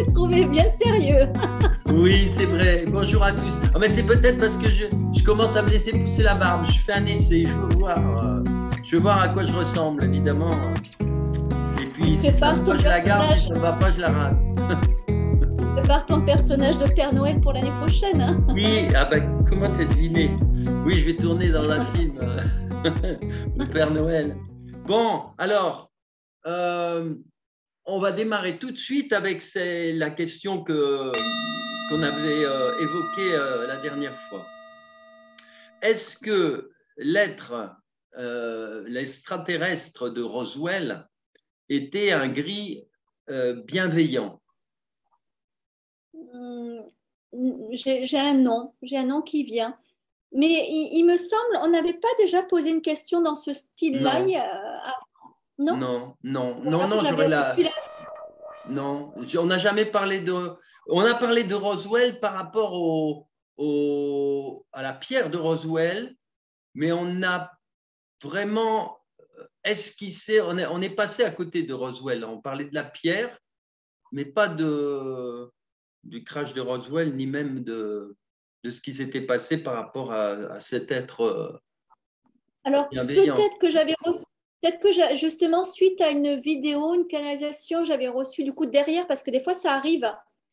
t'ai trouvé bien sérieux. Oui, c'est vrai. Bonjour à tous. Ah, mais c'est peut-être parce que je commence à me laisser pousser la barbe. Je fais un essai. Je veux voir à quoi je ressemble, évidemment. Et puis, si ça me Prépare va, ton je la garde. Si personnage, ça ne va pas, je la rase. prépare ton personnage de Père Noël pour l'année prochaine, hein. Oui, ah ben, comment t'as deviné? Oui, je vais tourner dans un film, Le Père Noël. Bon, alors, euh, on va démarrer tout de suite avec la question qu'on avait évoquée la dernière fois. Est-ce que l'extraterrestre de Roswell était un gris bienveillant? Hum, j'ai un nom qui vient. Mais il me semble, on n'avait pas déjà posé une question dans ce style-là, Non, non? non, non, Ou non, alors non, j'avais j'aurais reçu la... non, on n'a jamais parlé de. On a parlé de Roswell par rapport à la pierre de Roswell, mais on a vraiment esquissé, on est passé à côté de Roswell. On parlait de la pierre, mais pas du crash de Roswell, ni même de ce qui s'était passé par rapport à cet être Alors, bienveillant. peut-être que justement, suite à une vidéo, une canalisation, j'avais reçu du coup derrière, parce que des fois ça arrive,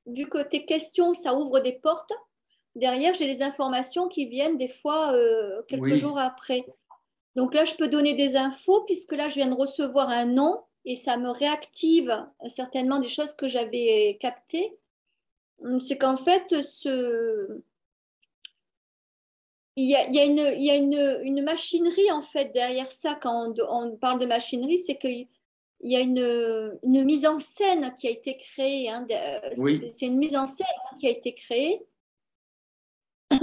vu que tes questions, ça ouvre des portes. Derrière, j'ai les informations qui viennent des fois quelques Oui, jours après. Donc là, je peux donner des infos, puisque là, je viens de recevoir un nom et ça me réactive certainement des choses que j'avais captées. C'est qu'en fait, il y a une machinerie en fait derrière ça. Quand on parle de machinerie, c'est qu'il y a une mise en scène qui a été créée, hein. oui. C'est une mise en scène qui a été créée.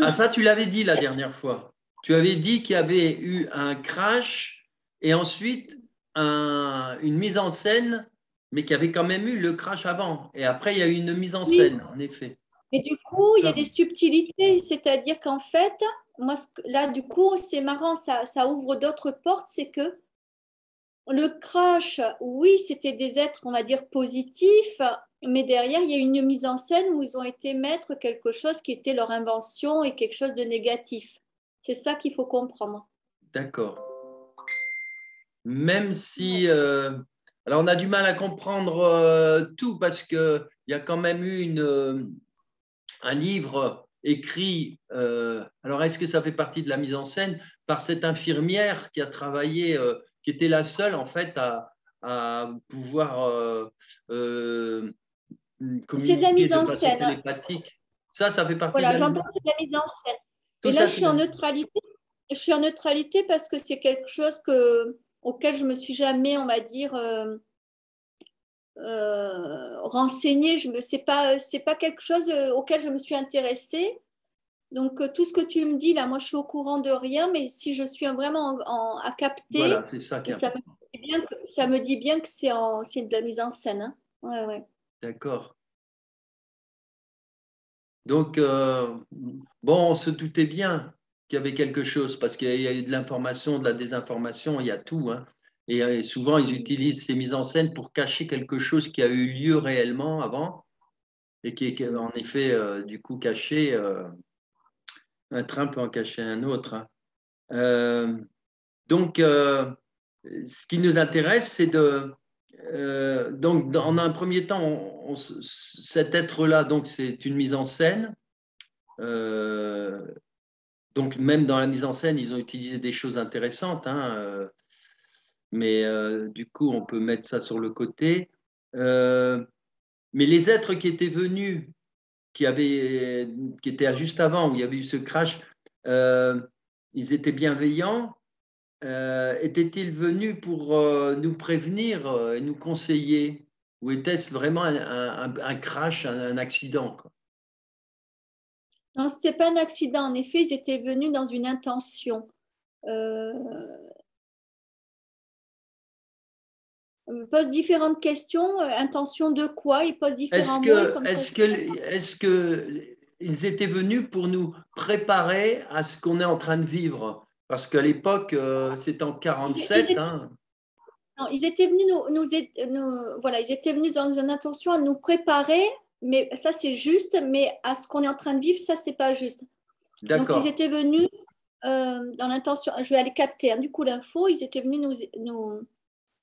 Ah, ça, tu l'avais dit la dernière fois. Tu avais dit qu'il y avait eu un crash et ensuite une mise en scène, mais qu'il y avait quand même eu le crash avant. Et après, il y a eu une mise en Oui, scène, en effet. mais du coup, il y a des Comme- subtilités, c'est-à-dire qu'en fait, moi, là, du coup, c'est marrant, ça ouvre d'autres portes, c'est que le crash, oui, c'était des êtres, on va dire, positifs, mais derrière, il y a une mise en scène où ils ont été mettre quelque chose qui était leur invention et quelque chose de négatif. C'est ça qu'il faut comprendre. D'accord. Même si, alors on a du mal à comprendre tout parce qu'il y a quand même eu un livre écrit, alors est-ce que ça fait partie de la mise en scène, par cette infirmière qui a travaillé, qui était la seule en fait à pouvoir C'est de la communiquer mise de en façon scène. télépathique. Ça fait partie de Voilà, la mise j'entends en que scène. c'est de la mise en scène. Tout Et là, ça, je c'est suis de en la mise en scène. neutralité. Je suis en neutralité parce que c'est quelque chose auquel je me suis jamais, on va dire, renseignée. C'est pas quelque chose auquel je me suis intéressée. Donc, tout ce que tu me dis là, moi, je suis au courant de rien, mais si je suis vraiment à Voilà, capter, c'est ça qui est ça me important. dit bien ça me dit bien que c'est de la mise en scène, hein. Ouais, ouais. D'accord. Donc, bon, on se doutait bien qu'il y avait quelque chose parce qu'il y a eu de l'information, de la désinformation, il y a tout, hein. Et souvent, ils utilisent ces mises en scène pour cacher quelque chose qui a eu lieu réellement avant et qui est en effet, du coup, caché. Un train peut en cacher un autre, hein. Euh, donc, ce qui nous intéresse, c'est donc, en un premier temps, cet être-là, donc, c'est une mise en scène. Euh, Donc, même dans la mise en scène, ils ont utilisé des choses intéressantes, hein, mais du coup, on peut mettre ça sur le côté. Euh, mais les êtres qui étaient venus, qui étaient à juste avant, où il y avait eu ce crash, euh, ils étaient bienveillants. Étaient-ils venus pour nous prévenir et nous conseiller? Ou était-ce vraiment un crash, un accident, quoi? Non, c'était pas un accident. En effet, ils étaient venus dans une intention. Euh, Pose différentes questions. Intention de quoi? Ils posent Est-ce différents mots et que, comme ça, est-ce que, est-ce que ils étaient venus pour nous préparer à ce qu'on est en train de vivre? Parce qu'à l'époque, c'est en ils 47, étaient, hein. non, ils étaient venus voilà, ils étaient venus dans une intention à nous préparer, mais ça c'est juste, mais à ce qu'on est en train de vivre, ça c'est pas juste. Donc ils D'accord. étaient venus dans l'intention, je vais aller capter du coup l'info, ils étaient venus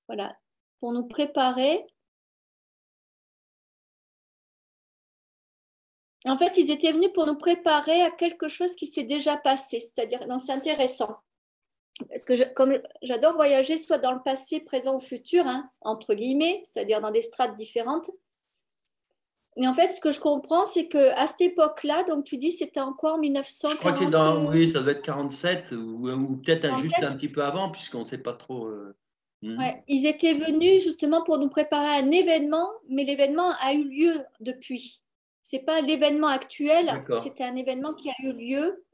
voilà, pour nous préparer. En fait, ils étaient venus pour nous préparer à quelque chose qui s'est déjà passé, c'est-à-dire, donc c'est intéressant. Parce que comme j'adore voyager soit dans le passé, présent ou futur, entre guillemets, c'est-à-dire dans des strates différentes. Et en fait, ce que je comprends, c'est qu'à cette époque-là, donc tu dis c'était en quoi, en Je crois que c'est 1947? dans, oui, ça doit être 47 ou peut-être juste un petit peu avant, puisqu'on ne sait pas trop. Ouais. Ils étaient venus justement pour nous préparer à un événement, mais l'événement a eu lieu depuis. C'est pas l'événement actuel, D'accord. c'était un événement qui a eu lieu.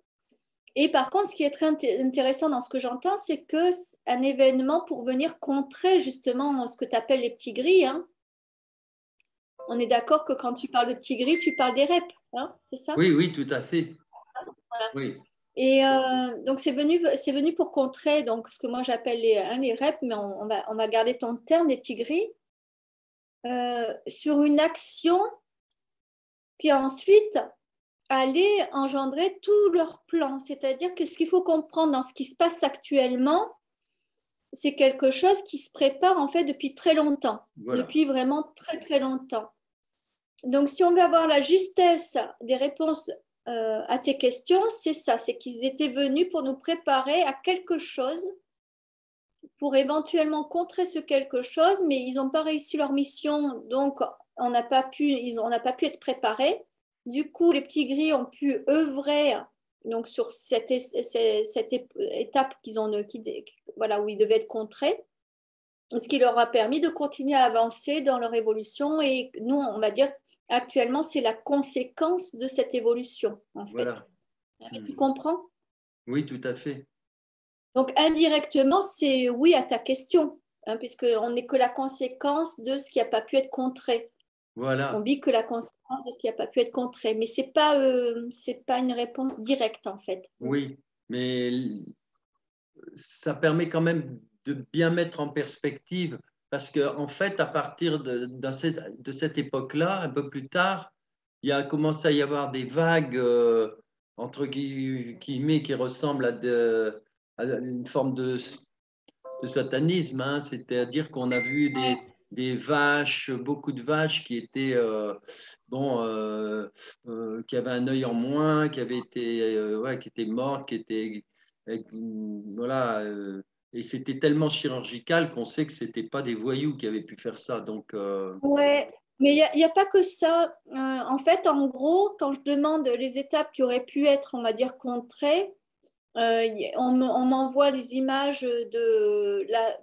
Et par contre, ce qui est très intéressant dans ce que j'entends, c'est que c'est un événement pour venir contrer justement ce que tu appelles les petits gris. On est d'accord que quand tu parles de petits gris, tu parles des reps, c'est ça? Oui, oui, tout à fait. Voilà. Oui, Et donc c'est venu pour contrer donc ce que moi j'appelle les reps, mais on va garder ton terme, les petits gris, sur une action qui ensuite allait engendrer tout leur plan. C'est-à-dire que ce qu'il faut comprendre dans ce qui se passe actuellement, c'est quelque chose qui se prépare en fait depuis très longtemps, voilà. depuis vraiment très très longtemps. Donc si on veut avoir la justesse des réponses à tes questions, c'est ça, c'est qu'ils étaient venus pour nous préparer à quelque chose, pour éventuellement contrer ce quelque chose, mais ils n'ont pas réussi leur mission, donc on n'a pas pu être préparés. Du coup, les petits gris ont pu œuvrer donc sur cette étape voilà, où ils devaient être contrés, ce qui leur a permis de continuer à avancer dans leur évolution. Et nous, on va dire, actuellement, c'est la conséquence de cette évolution, en fait. Voilà. Tu comprends? Oui, tout à fait. Donc, indirectement, c'est oui à ta question, puisqu'on n'est que la conséquence de ce qui n'a pas pu être contré. On Voilà. vit que la conséquence de ce qui n'a pas pu être contré. Mais ce n'est pas une réponse directe, en fait. Oui, mais ça permet quand même de bien mettre en perspective, parce qu'en fait, à partir de cette époque-là, un peu plus tard, il y a commencé à y avoir des vagues, entre guillemets, qui ressemblent à une forme de satanisme, hein. C'est-à-dire qu'on a vu des vaches, beaucoup de vaches qui étaient, bon, qui avaient un œil en moins, qui avaient été, ouais, qui étaient mortes, qui étaient, voilà, et c'était tellement chirurgical qu'on sait que c'était pas des voyous qui avaient pu faire ça. Donc, Ouais, mais il y a pas que ça. En fait, en gros, quand je demande les étapes qui auraient pu être, on va dire, contrées, on m'envoie les images de la,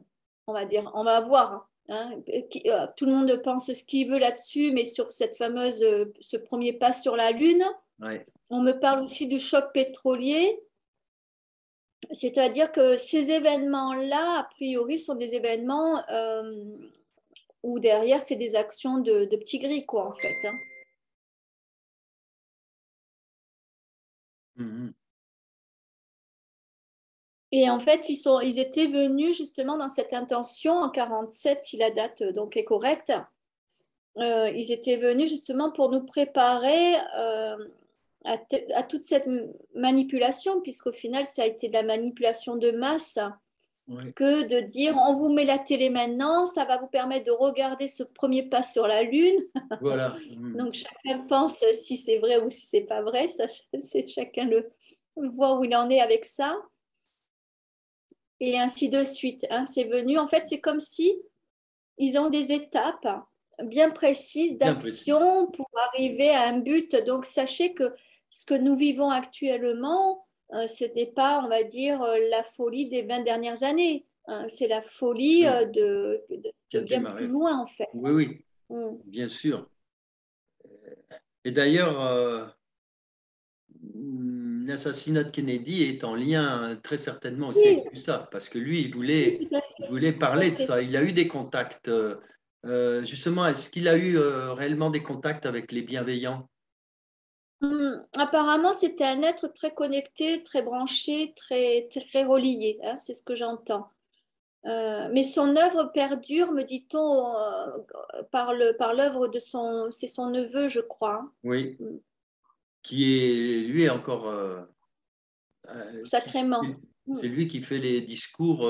on va dire, on va voir. Tout le monde pense ce qu'il veut là-dessus, mais sur cette fameuse, ce premier pas sur la Lune, ouais, on me parle aussi du choc pétrolier. C'est-à-dire que ces événements-là, a priori, sont des événements où derrière, c'est des actions de petits gris, quoi, en fait. mhm, Et en fait, ils étaient venus justement dans cette intention en 47, si la date donc est correcte. Ils étaient venus justement pour nous préparer à toute cette manipulation, puisqu'au final, ça a été de la manipulation de masse, ouais, que de dire on vous met la télé maintenant, ça va vous permettre de regarder ce premier pas sur la Lune. voilà. Donc chacun pense si c'est vrai ou si c'est pas vrai, ça, c'est chacun le voit où il en est avec ça. Et ainsi de suite. C'est venu, en fait, c'est comme si ils ont des étapes bien précises Bien précis. d'action pour arriver à un but. Donc, sachez que ce que nous vivons actuellement, ce n'est pas, on va dire, la folie des 20 dernières années. C'est la folie Non, qui de a bien plus démarré. loin, en fait. Oui, oui, Mm. bien sûr. Et d'ailleurs, l'assassinat de Kennedy est en lien très certainement aussi Oui, avec tout ça, parce que lui, oui, tout à il fait, voulait tout à parler de fait. ça. Il a eu des contacts. Justement, est-ce qu'il a eu réellement des contacts avec les bienveillants? Apparemment, c'était un être très connecté, très branché, très, très relié. C'est ce que j'entends. Mais son œuvre perdure, me dit-on, par l'œuvre de c'est son neveu, je crois. Oui, qui est, lui, encore... Sacrément. c'est lui qui fait les discours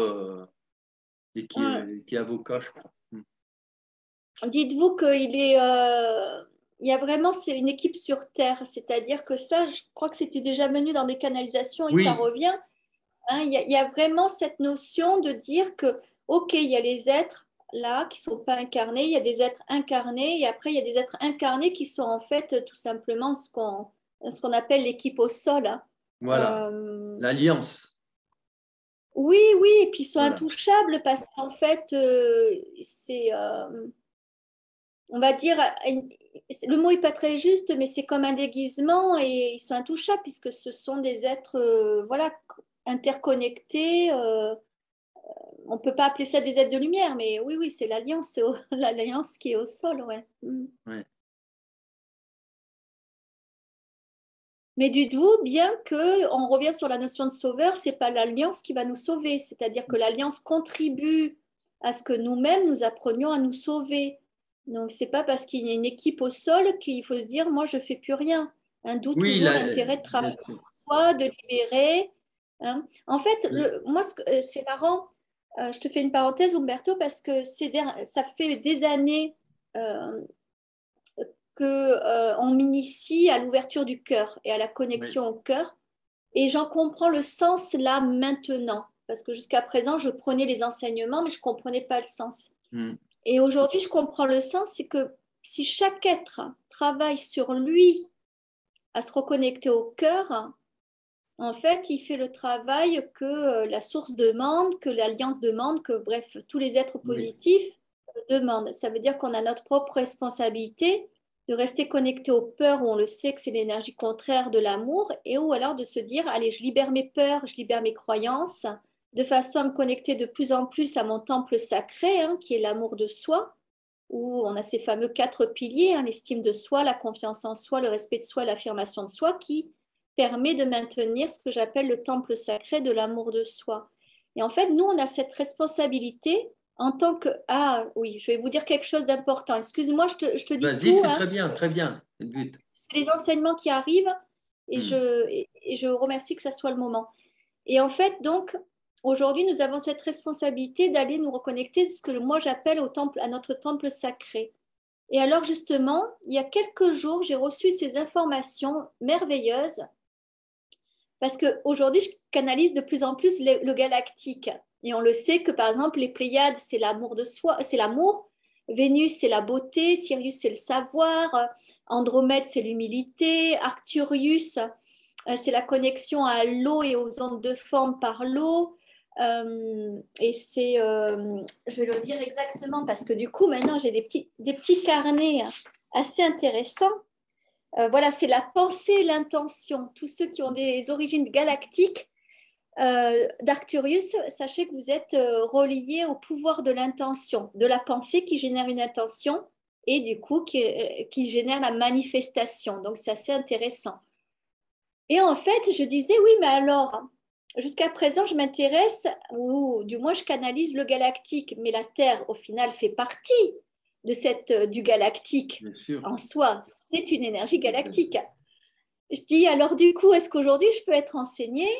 et qui est avocat, je crois. Dites-vous qu'il est, il y a vraiment, c'est une équipe sur Terre, c'est-à-dire que ça, je crois que c'était déjà venu dans des canalisations et que ça Oui, revient. Hein. Il y a vraiment cette notion de dire que, ok, il y a les êtres là qui sont pas incarnés, il y a des êtres incarnés, et après il y a des êtres incarnés qui sont en fait tout simplement ce qu'on appelle l'équipe au sol. Hein. voilà, l'alliance. Oui, oui, et puis ils sont Voilà. intouchables parce qu'en fait, c'est, on va dire, le mot n'est pas très juste, mais c'est comme un déguisement et ils sont intouchables puisque ce sont des êtres, voilà, interconnectés. On ne peut pas appeler ça des êtres de lumière, mais oui, oui, c'est l'alliance, l'alliance qui est au sol, ouais. Ouais. Mais dites-vous bien que on revient sur la notion de sauveur, c'est pas l'alliance qui va nous sauver, c'est-à-dire que l'alliance contribue à ce que nous-mêmes nous apprenions à nous sauver. Donc c'est pas parce qu'il y a une équipe au sol qu'il faut se dire moi je fais plus rien. Hein, d'où Oui, toujours l'intérêt de bien travailler sûr. sur soi, de libérer. Hein. En fait, Oui, moi c'est marrant. Je te fais une parenthèse, Umberto, parce que ça fait des années euh, que on m'initie à l'ouverture du cœur et à la oui. connexion au cœur. Et j'en comprends le sens là maintenant, parce que jusqu'à présent, je prenais les enseignements, mais je ne comprenais pas le sens. Mm. Et aujourd'hui, je comprends le sens, c'est que si chaque être travaille sur lui à se reconnecter au cœur, en fait, il fait le travail que la source demande, que l'alliance demande, que bref, tous les êtres Oui, positifs demandent. Ça veut dire qu'on a notre propre responsabilité de rester connecté aux peurs où on le sait que c'est l'énergie contraire de l'amour et ou alors de se dire, allez, je libère mes peurs, je libère mes croyances, de façon à me connecter de plus en plus à mon temple sacré, hein, qui est l'amour de soi, où on a ces fameux 4 piliers, hein, l'estime de soi, la confiance en soi, le respect de soi, l'affirmation de soi, qui permet de maintenir ce que j'appelle le temple sacré de l'amour de soi. Et en fait, nous, on a cette responsabilité en tant que... Ah oui, je vais vous dire quelque chose d'important. Excuse-moi, je te dis vas-y, tout. c'est Hein. très bien, c'est le but. C'est les enseignements qui arrivent et Mm. je remercie que ça soit le moment. Et en fait, donc, aujourd'hui, nous avons cette responsabilité d'aller nous reconnecter ce que moi j'appelle au temple, à notre temple sacré. Et alors, justement, il y a quelques jours, j'ai reçu ces informations merveilleuses parce qu'aujourd'hui, je canalise de plus en plus le galactique. Et on le sait que, par exemple, les Pléiades, c'est l'amour de soi, c'est l'amour. Vénus, c'est la beauté. Sirius, c'est le savoir. Andromède, c'est l'humilité. Arcturius, c'est la connexion à l'eau et aux ondes de forme par l'eau. Et c'est, je vais le dire exactement parce que du coup, maintenant, j'ai des petits carnets assez intéressants. Voilà, c'est la pensée et l'intention. Tous ceux qui ont des origines galactiques d'Arcturius, sachez que vous êtes reliés au pouvoir de l'intention, de la pensée qui génère une intention et du coup qui génère la manifestation. Donc, c'est assez intéressant. Et en fait, je disais, oui, mais alors, jusqu'à présent, je m'intéresse, ou du moins, je canalise le galactique, mais la Terre, au final, fait partie du galactique Bien sûr. en soi. C'est une énergie galactique. Je dis, alors du coup, est-ce qu'aujourd'hui, je peux être enseignée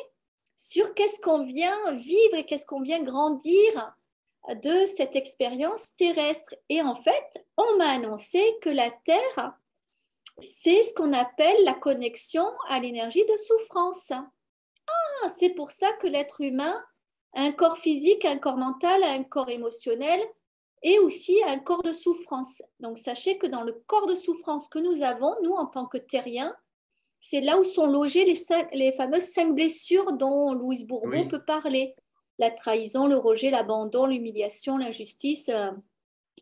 sur qu'est-ce qu'on vient vivre et qu'est-ce qu'on vient grandir de cette expérience terrestre? Et en fait, on m'a annoncé que la Terre, c'est ce qu'on appelle la connexion à l'énergie de souffrance. Ah, c'est pour ça que l'être humain a un corps physique, un corps mental, un corps émotionnel et aussi un corps de souffrance. Donc sachez que dans le corps de souffrance que nous avons, nous en tant que terriens, c'est là où sont logées les fameuses 5 blessures dont Louise Bourbeau Oui, peut parler. La trahison, le rejet, l'abandon, l'humiliation, l'injustice.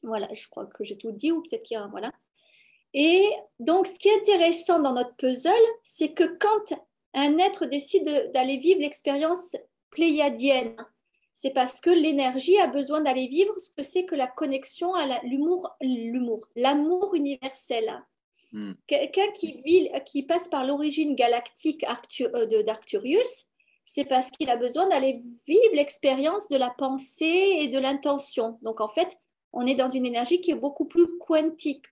Voilà, je crois que j'ai tout dit, ou peut-être qu'il y a... Voilà. Et donc, ce qui est intéressant dans notre puzzle, c'est que quand un être décide d'aller vivre l'expérience pléiadienne, c'est parce que l'énergie a besoin d'aller vivre ce que c'est que la connexion à l'amour universel. mm. Quelqu'un qui passe par l'origine galactique d'Arcturius, c'est parce qu'il a besoin d'aller vivre l'expérience de la pensée et de l'intention. Donc en fait, on est dans une énergie qui est beaucoup plus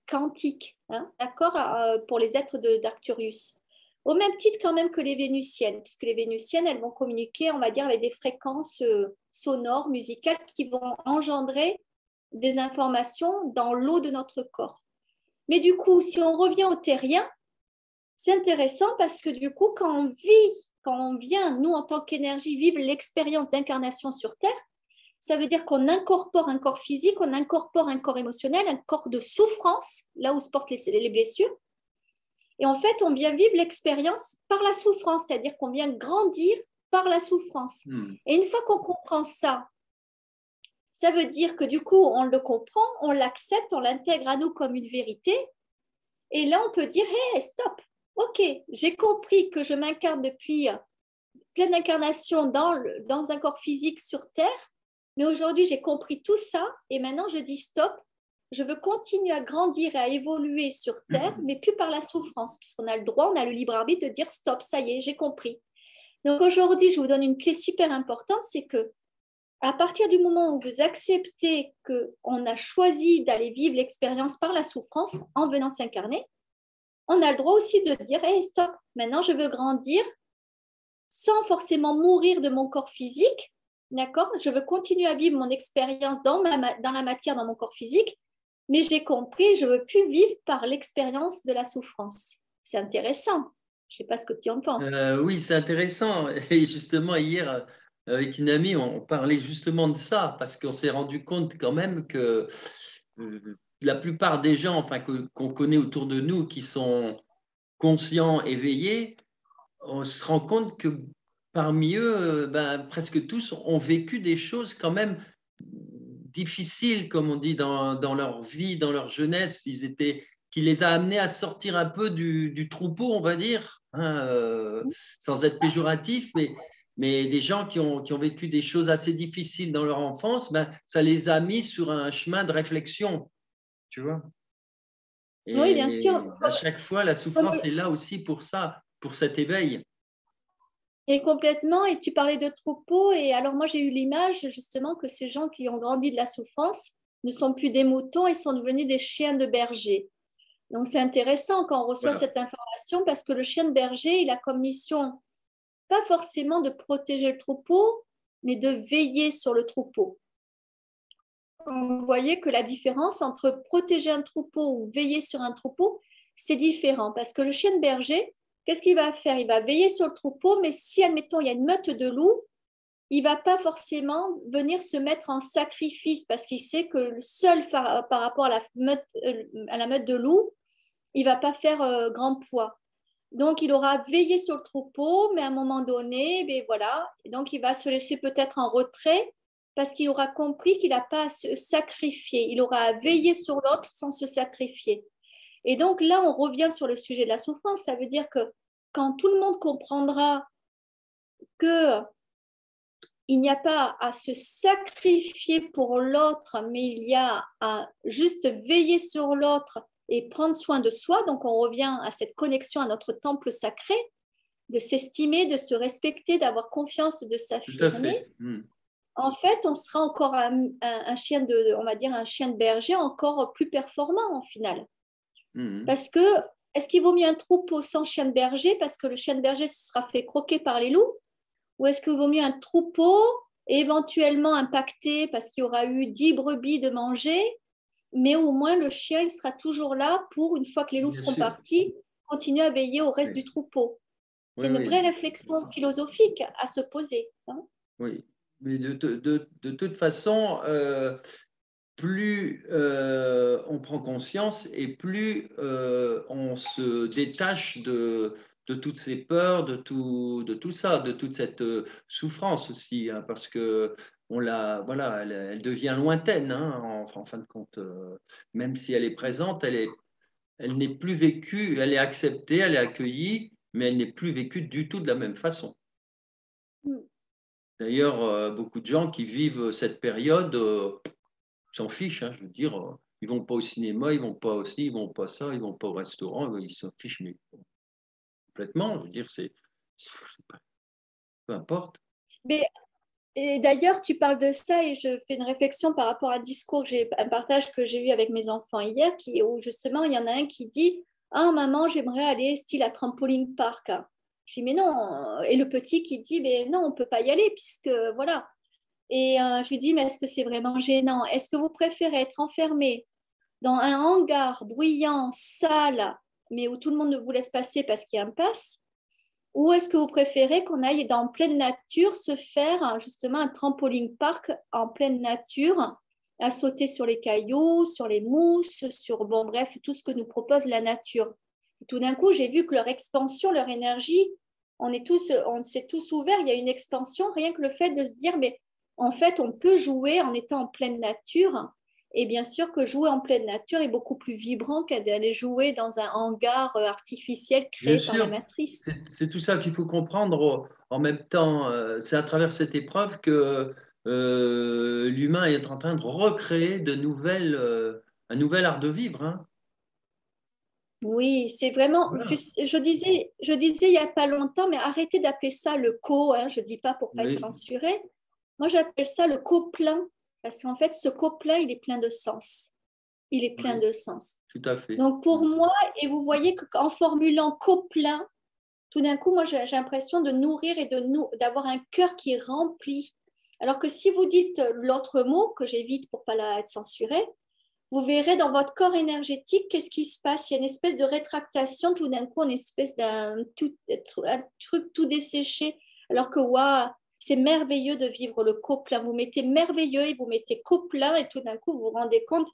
quantique, hein, d'accord, pour les êtres d'Arcturus. Au même titre quand même que les Vénusiennes, puisque les Vénusiennes, elles vont communiquer, on va dire, avec des fréquences sonores, musicales, qui vont engendrer des informations dans l'eau de notre corps. Mais du coup, si on revient au terrien, c'est intéressant parce que du coup, quand on vient, nous, en tant qu'énergie, vivre l'expérience d'incarnation sur Terre, ça veut dire qu'on incorpore un corps physique, on incorpore un corps émotionnel, un corps de souffrance, là où se portent les blessures. Et en fait, on vient vivre l'expérience par la souffrance, c'est-à-dire qu'on vient grandir par la souffrance. Et une fois qu'on comprend ça, ça veut dire que du coup, on le comprend, on l'accepte, on l'intègre à nous comme une vérité. Et là, on peut dire, hey, stop, ok, j'ai compris que je m'incarne depuis plein d'incarnations dans un corps physique sur Terre, mais aujourd'hui, j'ai compris tout ça et maintenant, je dis stop, je veux continuer à grandir et à évoluer sur Terre, mais plus par la souffrance, puisqu'on a le droit, on a le libre arbitre de dire stop, ça y est, j'ai compris. Donc aujourd'hui, je vous donne une clé super importante, c'est que à partir du moment où vous acceptez qu'on a choisi d'aller vivre l'expérience par la souffrance en venant s'incarner, on a le droit aussi de dire hey, stop, maintenant je veux grandir sans forcément mourir de mon corps physique, d'accord? Je veux continuer à vivre mon expérience dans la matière, dans mon corps physique, mais j'ai compris, je ne veux plus vivre par l'expérience de la souffrance. C'est intéressant. Je ne sais pas ce que tu en penses. Oui, c'est intéressant. Et justement, hier, avec une amie, on parlait justement de ça, parce qu'on s'est rendu compte quand même que la plupart des gens enfin, qu'on connaît autour de nous qui sont conscients, éveillés, on se rend compte que parmi eux, ben, presque tous ont vécu des choses quand même difficiles, comme on dit, dans leur vie, dans leur jeunesse. Qui les a amenés à sortir un peu du troupeau, on va dire, hein, sans être péjoratif, mais des gens qui ont vécu des choses assez difficiles dans leur enfance, ben, ça les a mis sur un chemin de réflexion, tu vois. Oui, bien Et sûr. à chaque fois, la souffrance est là aussi pour ça, pour cet éveil. Et complètement, et tu parlais de troupeau, et alors moi j'ai eu l'image justement que ces gens qui ont grandi de la souffrance ne sont plus des moutons, ils sont devenus des chiens de berger. Donc c'est intéressant quand on reçoit Voilà. cette information parce que le chien de berger, il a comme mission pas forcément de protéger le troupeau, mais de veiller sur le troupeau. Vous voyez que la différence entre protéger un troupeau ou veiller sur un troupeau, c'est différent parce que le chien de berger, qu'est-ce qu'il va faire? Il va veiller sur le troupeau, mais si, admettons, il y a une meute de loups, il ne va pas forcément venir se mettre en sacrifice parce qu'il sait que le seul par rapport à la meute de loups, il ne va pas faire grand poids. Donc, il aura veillé sur le troupeau, mais à un moment donné, ben voilà, donc il va se laisser peut-être en retrait parce qu'il aura compris qu'il n'a pas à se sacrifier. Il aura à veiller sur l'autre sans se sacrifier. Et donc là, on revient sur le sujet de la souffrance. Ça veut dire que quand tout le monde comprendra que il n'y a pas à se sacrifier pour l'autre, mais il y a à juste veiller sur l'autre et prendre soin de soi. Donc, on revient à cette connexion à notre temple sacré, de s'estimer, de se respecter, d'avoir confiance, de Tout à s'affirmer. fait. En fait, on sera encore un chien on va dire un chien de berger encore plus performant en final. Parce que, est-ce qu'il vaut mieux un troupeau sans chien de berger parce que le chien de berger se sera fait croquer par les loups? Ou est-ce qu'il vaut mieux un troupeau éventuellement impacté parce qu'il y aura eu 10 brebis de manger, mais au moins le chien il sera toujours là pour, une fois que les loups Bien seront sûr. partis, continuer à veiller au reste Oui, du troupeau. C'est oui, une vraie oui. réflexion philosophique à se poser, hein. Oui. Mais de toute façon, plus on prend conscience et plus on se détache de toutes ces peurs, de tout ça, de toute cette souffrance aussi, hein, parce que voilà, elle devient lointaine, hein, en fin de compte. Même si elle est présente, elle n'est plus vécue, elle est acceptée, elle est accueillie, mais elle n'est plus vécue du tout de la même façon. Mm. D'ailleurs, beaucoup de gens qui vivent cette période s'en fichent, hein, je veux dire, ils vont pas au cinéma, ils vont pas aussi, ils vont pas ça, ils vont pas au restaurant, ils s'en fichent mais complètement. Je veux dire, peu importe. Mais, et d'ailleurs, tu parles de ça et je fais une réflexion par rapport à un partage que j'ai eu avec mes enfants hier, où justement, il y en a un qui dit, ah, maman, j'aimerais aller style à trampoline park. Je dis, mais non. Et le petit qui dit, mais non, on ne peut pas y aller puisque, voilà. Et je lui dis, mais est-ce que c'est vraiment gênant? Est-ce que vous préférez être enfermé dans un hangar bruyant, sale, mais où tout le monde ne vous laisse passer parce qu'il y a un pass? Ou est-ce que vous préférez qu'on aille dans pleine nature se faire justement un trampoline park en pleine nature, à sauter sur les cailloux, sur les mousses, sur, bon, bref, tout ce que nous propose la nature. Et tout d'un coup, j'ai vu que leur expansion, leur énergie, on s'est tous ouverts, il y a une expansion, rien que le fait de se dire, mais en fait, on peut jouer en étant en pleine nature. Et bien sûr que jouer en pleine nature est beaucoup plus vibrant qu'aller jouer dans un hangar artificiel Bien créé par la sûr, matrice. c'est tout ça qu'il faut comprendre. En même temps, c'est à travers cette épreuve que l'humain est en train de recréer un nouvel art de vivre. Hein. Oui, c'est vraiment, Voilà. je disais il n'y a pas longtemps, mais arrêtez d'appeler ça le co, je ne dis pas pour pas être Oui, censuré. Moi, j'appelle ça le co-plein, parce qu'en fait, ce co-plein, il est plein de sens. Il est plein oui, de sens. tout à fait. Donc, pour moi, et vous voyez qu'en formulant co-plein, tout d'un coup, moi, j'ai l'impression de nourrir et d'avoir un cœur qui est rempli. Alors que si vous dites l'autre mot, que j'évite pour ne pas être censuré, vous verrez dans votre corps énergétique qu'est-ce qui se passe. Il y a une espèce de rétractation, tout d'un coup, une espèce un truc tout desséché. Alors que, waouh, c'est merveilleux de vivre le co-plein. Vous mettez merveilleux et vous mettez co-plein et tout d'un coup, vous vous rendez compte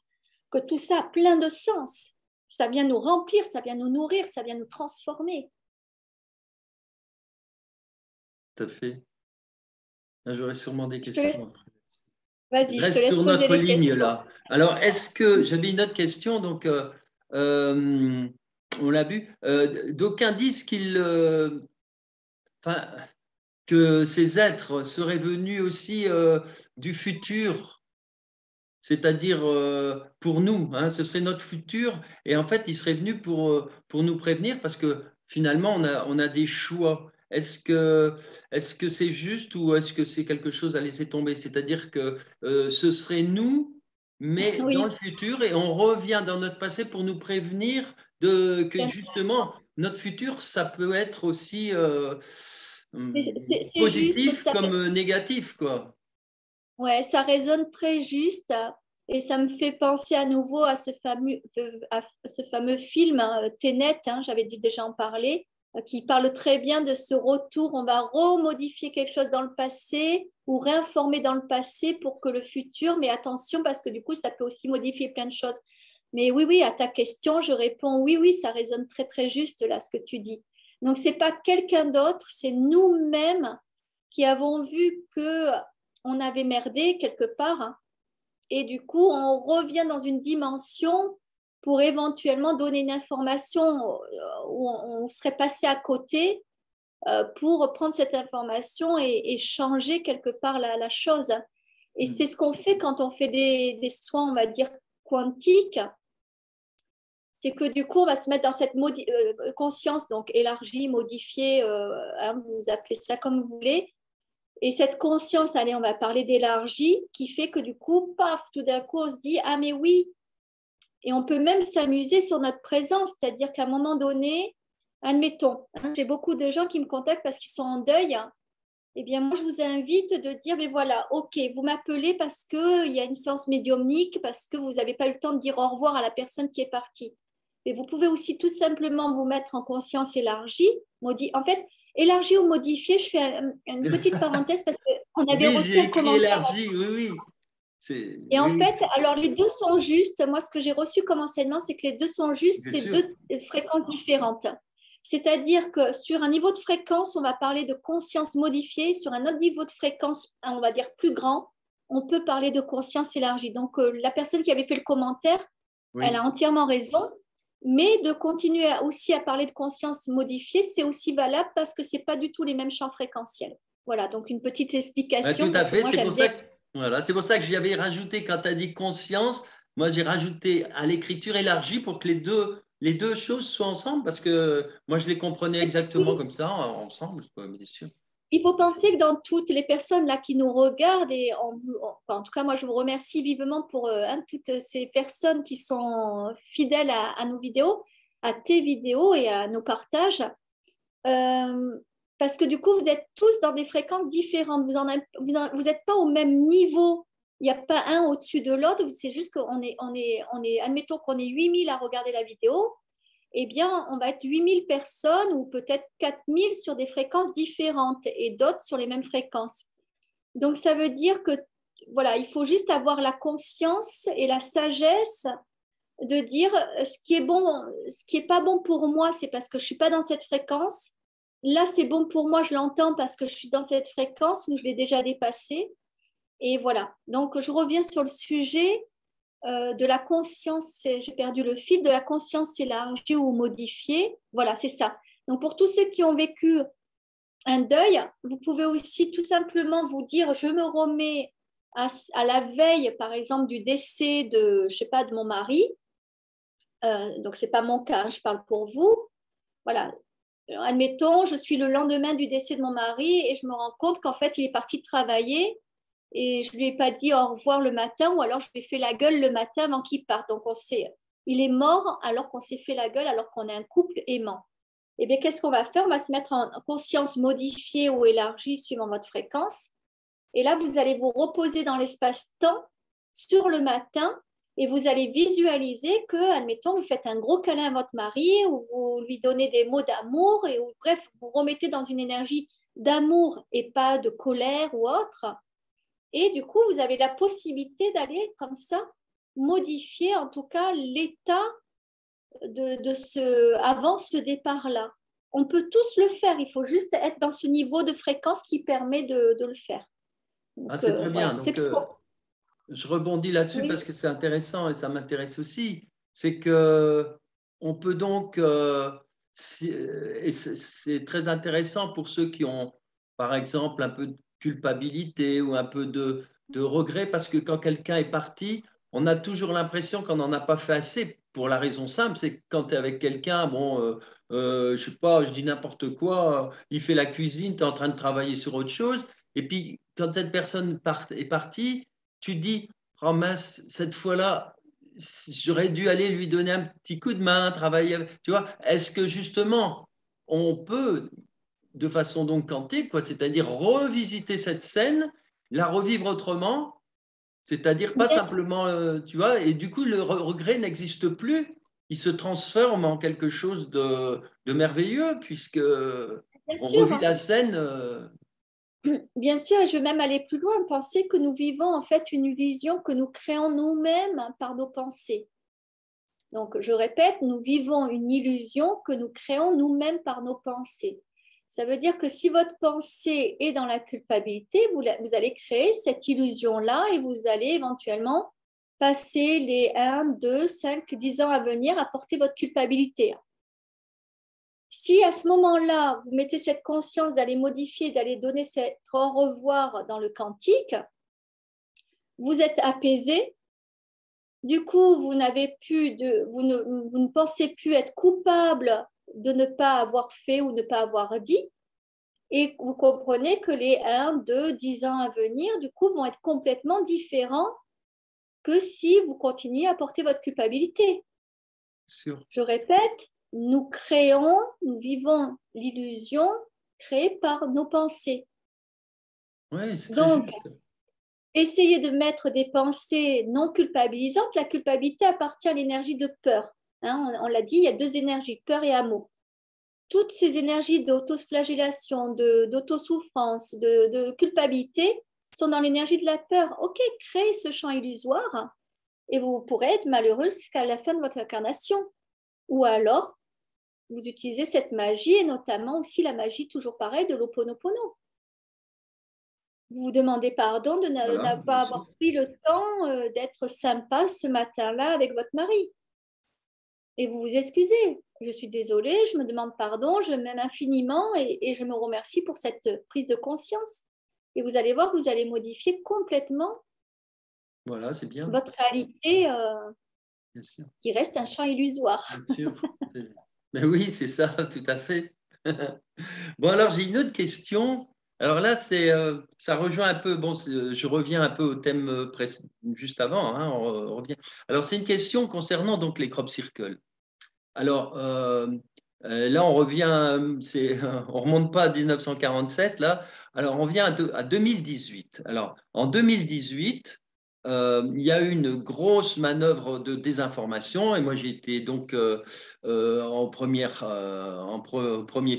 que tout ça a plein de sens. Ça vient nous remplir, ça vient nous nourrir, ça vient nous transformer. Tout à fait. Là, j'aurais sûrement des Je te laisse, questions. Je vas-y, je te reste laisse sur poser notre les ligne questions. là. Alors, est-ce que j'avais une autre question, donc euh, on l'a vu. D'aucuns disent enfin, que ces êtres seraient venus aussi du futur, c'est-à-dire pour nous, hein, ce serait notre futur, et en fait, ils seraient venus pour nous prévenir parce que finalement, on a des choix. Est-ce que c'est juste ou est-ce que c'est quelque chose à laisser tomber? C'est-à-dire que ce serait nous, mais dans le Oui, futur, et on revient dans notre passé pour nous prévenir que justement, notre futur, ça peut être aussi c'est juste, positif comme négatif, quoi. ouais, ça résonne très juste et ça me fait penser à nouveau à ce fameux film Tenet, j'avais dû déjà en parler, qui parle très bien de ce retour. On va remodifier quelque chose dans le passé ou réinformer dans le passé pour que le futur, mais attention parce que du coup, ça peut aussi modifier plein de choses. Mais oui, oui, à ta question, je réponds oui, oui, ça résonne très, très juste là, ce que tu dis. Donc, c'est pas quelqu'un d'autre, c'est nous-mêmes qui avons vu que on avait merdé quelque part, et du coup, on revient dans une dimension pour éventuellement donner une information où on serait passé à côté pour prendre cette information et changer quelque part la chose. Et Mm. c'est ce qu'on fait quand on fait des soins, on va dire, quantiques. C'est que du coup, on va se mettre dans cette conscience, donc élargie, modifiée, vous appelez ça comme vous voulez. Et cette conscience, allez, on va parler d'élargie, qui fait que du coup, paf, tout d'un coup, on se dit, ah mais oui, et on peut même s'amuser sur notre présence, c'est-à-dire qu'à un moment donné, admettons, j'ai beaucoup de gens qui me contactent parce qu'ils sont en deuil. Eh bien, moi, je vous invite de dire, mais voilà, ok, vous m'appelez parce qu'il y a une séance médiumnique, parce que vous n'avez pas eu le temps de dire au revoir à la personne qui est partie. Mais vous pouvez aussi tout simplement vous mettre en conscience élargie. En fait, élargie ou modifiée, je fais une petite parenthèse parce qu'on avait Oui, reçu j'ai un écrit commentaire. élargi, oui, oui. Et en Oui, fait, oui, alors les deux sont justes. Moi, ce que j'ai reçu comme enseignement, c'est que les deux sont justes, bien c'est sûr. deux fréquences différentes. C'est-à-dire que sur un niveau de fréquence, on va parler de conscience modifiée. Sur un autre niveau de fréquence, on va dire plus grand, on peut parler de conscience élargie. Donc, la personne qui avait fait le commentaire, elle Oui. a entièrement raison. Mais de continuer aussi à parler de conscience modifiée, c'est aussi valable parce que ce n'est pas du tout les mêmes champs fréquentiels. Voilà, donc une petite Ouais, explication tout à parce que fait. moi, j'aime bien. Voilà, c'est pour ça que j'y avais rajouté quand tu as dit conscience. Moi, j'ai rajouté à l'écriture élargie pour que les deux choses soient ensemble parce que moi, je les comprenais exactement comme ça, ensemble, quoi, bien sûr. il faut penser que dans toutes les personnes là qui nous regardent, et en tout cas, moi, je vous remercie vivement pour toutes ces personnes qui sont fidèles à nos vidéos, à tes vidéos et à nos partages. Euh, Parce que du coup, vous êtes tous dans des fréquences différentes. Vous n'êtes pas au même niveau. Il n'y a pas un au-dessus de l'autre. C'est juste admettons qu'on est 8000 à regarder la vidéo. Eh bien, on va être 8000 personnes ou peut-être 4000 sur des fréquences différentes et d'autres sur les mêmes fréquences. Donc, ça veut dire que, voilà, il faut juste avoir la conscience et la sagesse de dire ce qui est bon, ce qui est pas bon pour moi, c'est parce que je suis pas dans cette fréquence. Là, c'est bon pour moi, je l'entends parce que je suis dans cette fréquence où je l'ai déjà dépassée. Et voilà. Donc, je reviens sur le sujet de la conscience. J'ai perdu le fil, de la conscience élargie ou modifiée. Voilà, c'est ça. Donc, pour tous ceux qui ont vécu un deuil, vous pouvez aussi tout simplement vous dire, je me remets à la veille, par exemple, du décès de, je sais pas, de mon mari. Donc, ce n'est pas mon cas, hein, je parle pour vous. Voilà. Admettons, je suis le lendemain du décès de mon mari et je me rends compte qu'en fait, il est parti travailler et je ne lui ai pas dit au revoir le matin ou alors je lui ai fait la gueule le matin avant qu'il parte. Donc, on sait, il est mort alors qu'on s'est fait la gueule, alors qu'on est un couple aimant. Eh bien, qu'est-ce qu'on va faire? On va se mettre en conscience modifiée ou élargie suivant votre fréquence. Et là, vous allez vous reposer dans l'espace-temps sur le matin et vous allez visualiser que, admettons, vous faites un gros câlin à votre mari ou vous lui donnez des mots d'amour et bref, vous remettez dans une énergie d'amour et pas de colère ou autre. Et du coup, vous avez la possibilité d'aller comme ça modifier en tout cas l'état avant ce départ-là. On peut tous le faire, il faut juste être dans ce niveau de fréquence qui permet de le faire. Ah, Donc, c'est très bien. voilà, Donc, je rebondis là-dessus oui. parce que c'est intéressant et ça m'intéresse aussi. C'est que on peut donc, et c'est très intéressant pour ceux qui ont, par exemple, un peu de culpabilité ou un peu de regret, parce que quand quelqu'un est parti, on a toujours l'impression qu'on n'en a pas fait assez. Pour la raison simple, c'est que quand tu es avec quelqu'un, bon, je sais pas, je dis n'importe quoi, il fait la cuisine, tu es en train de travailler sur autre chose, et puis quand cette personne est partie, tu te dis, oh mince, cette fois-là, j'aurais dû aller lui donner un petit coup de main, travailler avec. Tu vois, est-ce que justement, on peut, de façon donc quantique, quoi, c'est-à-dire revisiter cette scène, la revivre autrement, c'est-à-dire pas Bien, simplement, tu vois, et du coup, le regret n'existe plus, il se transforme en quelque chose de merveilleux, puisque bien on sûr, revit la scène. bien sûr, et je vais même aller plus loin, penser que nous vivons en fait une illusion que nous créons nous-mêmes par nos pensées. Donc, je répète, nous vivons une illusion que nous créons nous-mêmes par nos pensées. Ça veut dire que si votre pensée est dans la culpabilité, vous allez créer cette illusion-là et vous allez éventuellement passer les 1, 2, 5, 10 ans à venir à porter votre culpabilité. Si à ce moment-là, vous mettez cette conscience d'aller modifier, d'aller donner cet au revoir dans le quantique, vous êtes apaisé. Du coup, vous ne pensez plus être coupable de ne pas avoir fait ou ne pas avoir dit. Et vous comprenez que les 1, 2, 10 ans à venir, du coup, vont être complètement différents que si vous continuez à porter votre culpabilité. Sur... Je répète, nous vivons l'illusion créée par nos pensées. Oui, c'est très Donc, juste. essayez de mettre des pensées non culpabilisantes. La culpabilité appartient à l'énergie de peur. Hein, on l'a dit, il y a deux énergies, peur et amour. Toutes ces énergies d'autoflagellation, d'autosouffrance, de culpabilité sont dans l'énergie de la peur. Ok, créez ce champ illusoire et vous pourrez être malheureux jusqu'à la fin de votre incarnation. Ou alors, vous utilisez cette magie et notamment aussi la magie, toujours pareil, de l'Ho'oponopono. Vous vous demandez pardon de Voilà, ne bien pas sûr. avoir pris le temps d'être sympa ce matin-là avec votre mari. Et vous vous excusez. Je suis désolée, je me demande pardon, je m'aime infiniment et je me remercie pour cette prise de conscience. Et vous allez voir que vous allez modifier complètement Voilà, c'est bien, votre réalité bien sûr. qui reste un champ illusoire. Bien sûr. Mais oui, c'est ça, tout à fait. Bon, alors j'ai une autre question. Alors là, ça rejoint un peu, bon, je reviens un peu au thème juste avant, hein, on revient. Alors, c'est une question concernant donc les crop circles. Alors, là, on revient, on remonte pas à 1947, là. Alors, on vient à 2018. Alors, en 2018, il y a eu une grosse manœuvre de désinformation et moi, j'ai été donc au premier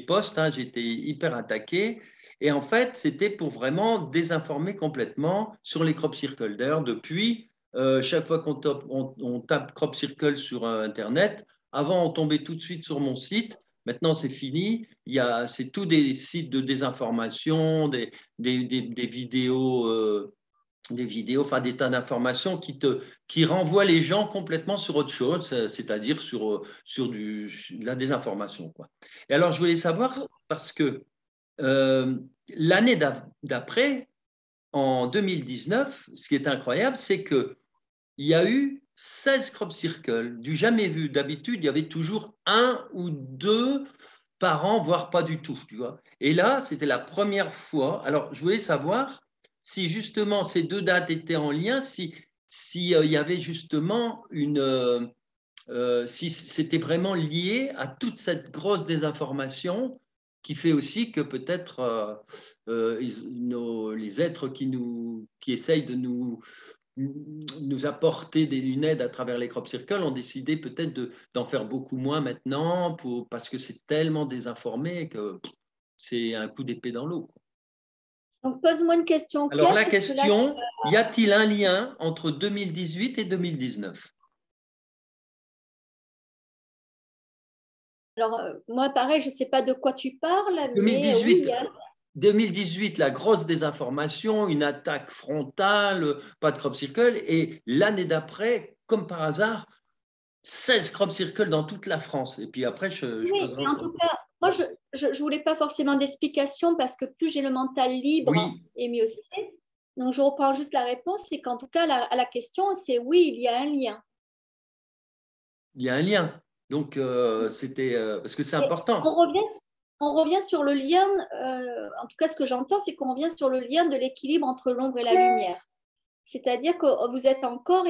poste, hein, j'ai été hyper attaqué. Et en fait, c'était pour vraiment désinformer complètement sur les crop circles. D'ailleurs, depuis, chaque fois on tape crop circle sur Internet, avant, on tombait tout de suite sur mon site. Maintenant, c'est fini. C'est tous des sites de désinformation, des vidéos, enfin des tas d'informations qui renvoient les gens complètement sur autre chose, c'est-à-dire sur de la désinformation, quoi. Et alors, je voulais savoir, parce que l'année d'après, en 2019, ce qui est incroyable, c'est que il y a eu 16 crop circles, du jamais vu. D'habitude, il y avait toujours un ou deux par an, voire pas du tout, tu vois. Et là, c'était la première fois. Alors, je voulais savoir si justement ces deux dates étaient en lien, si il y avait justement si c'était vraiment lié à toute cette grosse désinformation qui fait aussi que peut-être les êtres qui essayent de nous apporter une aide à travers les crop circles, ont décidé peut-être d'en faire beaucoup moins maintenant parce que c'est tellement désinformé que c'est un coup d'épée dans l'eau. Donc, pose-moi une question Alors claire, la parce que là, tu... question, y a-t-il un lien entre 2018 et 2019? Alors, moi, pareil, je ne sais pas de quoi tu parles, mais oui, 2018, 2018, la grosse désinformation, une attaque frontale, pas de crop circle, et l'année d'après, comme par hasard, 16 crop circles dans toute la France. Et puis après, je oui, poserai mais en encore. tout cas, moi, je voulais pas forcément d'explication parce que plus j'ai le mental libre Oui, et mieux c'est. Donc, je reprends juste la réponse, c'est qu'en tout cas, à la question, c'est oui, il y a un lien. il y a un lien. Donc, c'était parce que c'est Et important. on revient sur le lien, en tout cas, ce que j'entends, c'est qu'on revient sur le lien de l'équilibre entre l'ombre et la lumière. C'est-à-dire que vous êtes encore,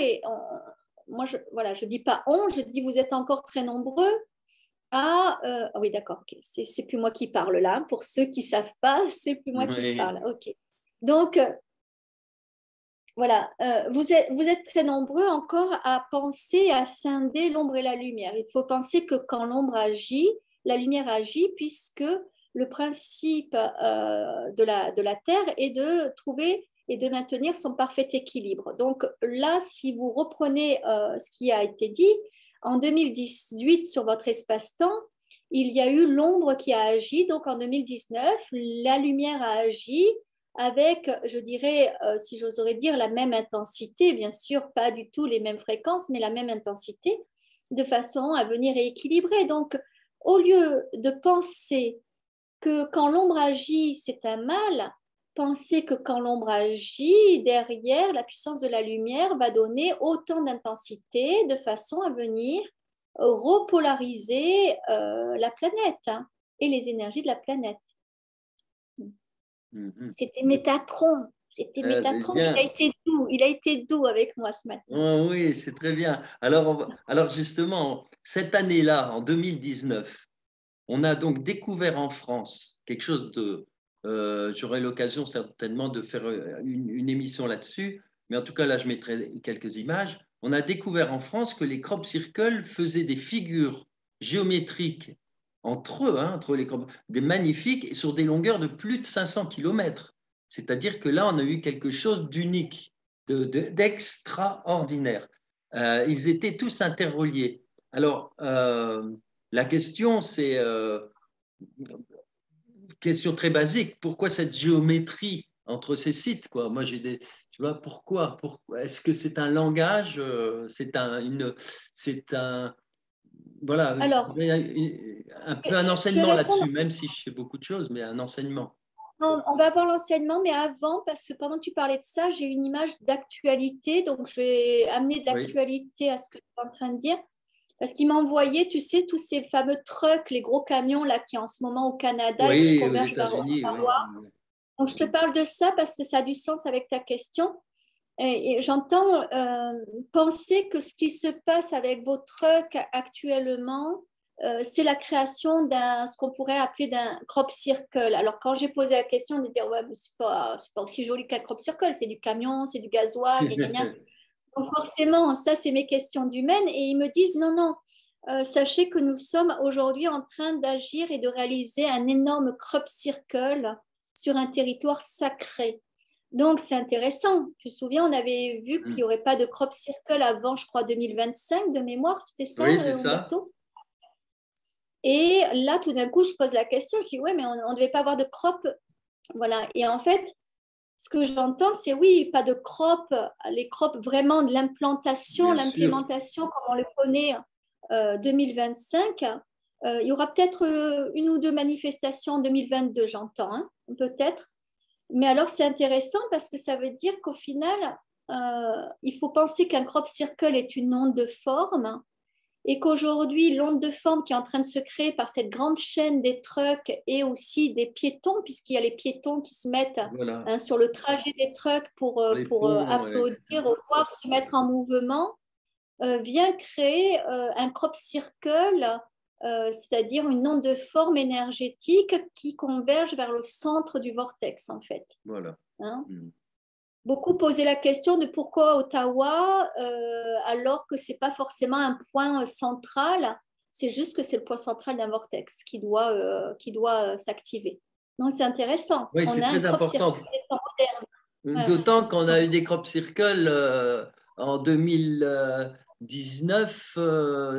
moi, voilà, je dis pas on, je dis vous êtes encore très nombreux ah oui, d'accord, ok. C'est plus moi qui parle là. Pour ceux qui ne savent pas, c'est plus moi qui Oui. parle. Ok. Donc, voilà, vous êtes très nombreux encore à penser, à scinder l'ombre et la lumière. Il faut penser que quand l'ombre agit, la lumière agit, puisque le principe de la Terre est de trouver et de maintenir son parfait équilibre. Donc là, si vous reprenez ce qui a été dit, en 2018, sur votre espace-temps, il y a eu l'ombre qui a agi. Donc en 2019, la lumière a agi avec, je dirais, si j'oserais dire, la même intensité, bien sûr, pas du tout les mêmes fréquences, mais la même intensité, de façon à venir équilibrer. Donc, au lieu de penser que quand l'ombre agit, c'est un mal, pensez que quand l'ombre agit, derrière, la puissance de la lumière va donner autant d'intensité de façon à venir repolariser la planète, hein, et les énergies de la planète. Mhm. C'était Métatron. C'était C'est Métatron. Il a bien. été doux. Il a été doux avec moi ce matin. Oh, oui, c'est très bien. Alors, alors justement, cette année-là, en 2019, on a donc découvert en France quelque chose de. J'aurai l'occasion certainement de faire une émission là-dessus, mais en tout cas, là, je mettrai quelques images. On a découvert en France que les crop circles faisaient des figures géométriques entre eux, hein, entre les des magnifiques, et sur des longueurs de plus de 500 kilomètres. C'est-à-dire que là, on a eu quelque chose d'unique, d'extraordinaire. Ils étaient tous interreliés. Alors, la question, c'est question très basique. Pourquoi cette géométrie entre ces sites, quoi? Moi, tu vois, pourquoi est-ce que c'est un langage, c'est un, voilà, je Alors, dirais un peu un je vais enseignement répondre. là-dessus, même si je sais beaucoup de choses, mais un enseignement. On va voir l'enseignement, mais avant, parce que pendant que tu parlais de ça, j'ai une image d'actualité. Donc, je vais amener de Oui, l'actualité à ce que tu es en train de dire. Parce qu'il m'a envoyé, tu sais, tous ces fameux trucks, les gros camions là qui en ce moment au Canada et qui oui, aux convergent vers États-Unis, oui. Ottawa. Donc, je te parle de ça parce que ça a du sens avec ta question. Et j'entends penser que ce qui se passe avec vos trucks actuellement, c'est la création ce qu'on pourrait appeler d'un crop circle. Alors, quand j'ai posé la question, on dit ouais, mais c'est pas aussi joli qu'un crop circle, c'est du camion, c'est du gasoil, gna, gna, gna. Donc, forcément, ça, c'est mes questions d'humaine. Et ils me disent non, non, sachez que nous sommes aujourd'hui en train d'agir et de réaliser un énorme crop circle sur un territoire sacré. Donc, c'est intéressant. Tu te souviens, on avait vu qu'il n'y aurait pas de crop circle avant, je crois, 2025 de mémoire. C'était ça, Oui, c'est ça. Umberto? Et là, tout d'un coup, je pose la question. Je dis, ouais, mais on ne devait pas avoir de crop. Voilà. Et en fait, ce que j'entends, c'est oui, pas de crop. Les crops, vraiment de l'implantation, Bien sûr. l'implémentation, comme on le connaît, 2025. Il y aura peut-être une ou deux manifestations en 2022, j'entends, hein, peut-être. Mais alors, c'est intéressant parce que ça veut dire qu'au final, il faut penser qu'un crop circle est une onde de forme et qu'aujourd'hui, l'onde de forme qui est en train de se créer par cette grande chaîne des trucks et aussi des piétons, puisqu'il y a les piétons qui se mettent sur le trajet des trucks pour applaudir, voir se mettre en mouvement, vient créer un crop circle, c'est-à-dire une onde de forme énergétique qui converge vers le centre du vortex, en fait. Voilà. Hein? Beaucoup posaient la question de pourquoi Ottawa, alors que ce n'est pas forcément un point central, c'est juste que c'est le point central d'un vortex qui doit s'activer. Donc, c'est intéressant. Oui, on c'est a un très crop important. circle moderne. D'autant qu'on a eu des crop circles en 2019,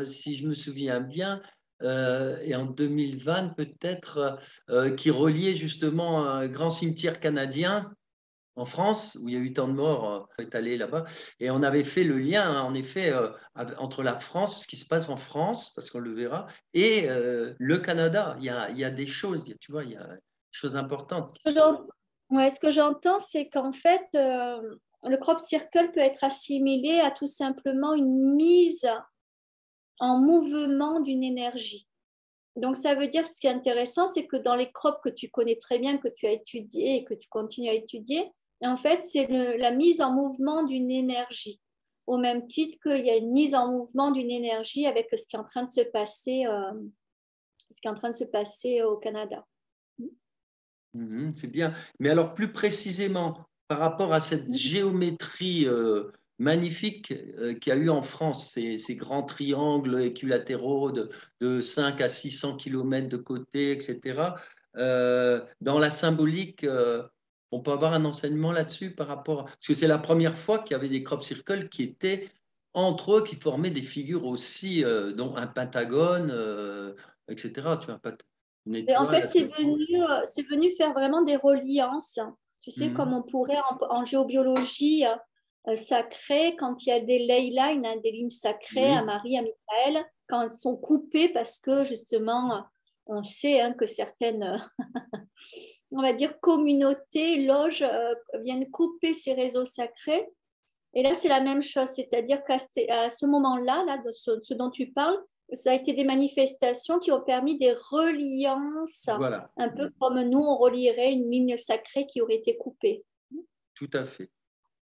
si je me souviens bien, et en 2020 peut-être, qui reliaient justement un grand cimetière canadien en France, où il y a eu tant de morts étalés là-bas. Et on avait fait le lien, hein, en effet, entre la France, ce qui se passe en France, parce qu'on le verra, et le Canada. Il y a des choses, tu vois, il y a des choses importantes. Ce que j'entends, c'est qu'en fait, le crop circle peut être assimilé à tout simplement une mise en mouvement d'une énergie. Donc, ça veut dire, ce qui est intéressant, c'est que dans les crops que tu connais très bien, que tu as étudié et que tu continues à étudier, en fait, c'est la mise en mouvement d'une énergie. Au même titre qu'il y a une mise en mouvement d'une énergie avec ce qui est en train de se passer, au Canada. C'est bien. Mais alors, plus précisément, par rapport à cette géométrie magnifique qu'il y a eu en France, ces grands triangles équilatéraux de 5 à 600 km de côté, etc., dans la symbolique, on peut avoir un enseignement là-dessus par rapport parce que c'est la première fois qu'il y avait des crop circles qui étaient entre eux, qui formaient des figures aussi, dont un pentagone, etc. Tu vois, une Et en fait, étoile. c'est venu faire vraiment des reliances. Tu sais, comme on pourrait en géobiologie sacrée, quand il y a des ley lines, hein, des lignes sacrées à Marie, à Michael, quand elles sont coupées parce que justement, on sait que certaines, on va dire, communautés, loges viennent couper ces réseaux sacrés. Et là, c'est la même chose, c'est-à-dire qu'à ce moment-là, là, de ce dont tu parles, ça a été des manifestations qui ont permis des reliances, Voilà. un peu comme nous, on relierait une ligne sacrée qui aurait été coupée. Tout à fait.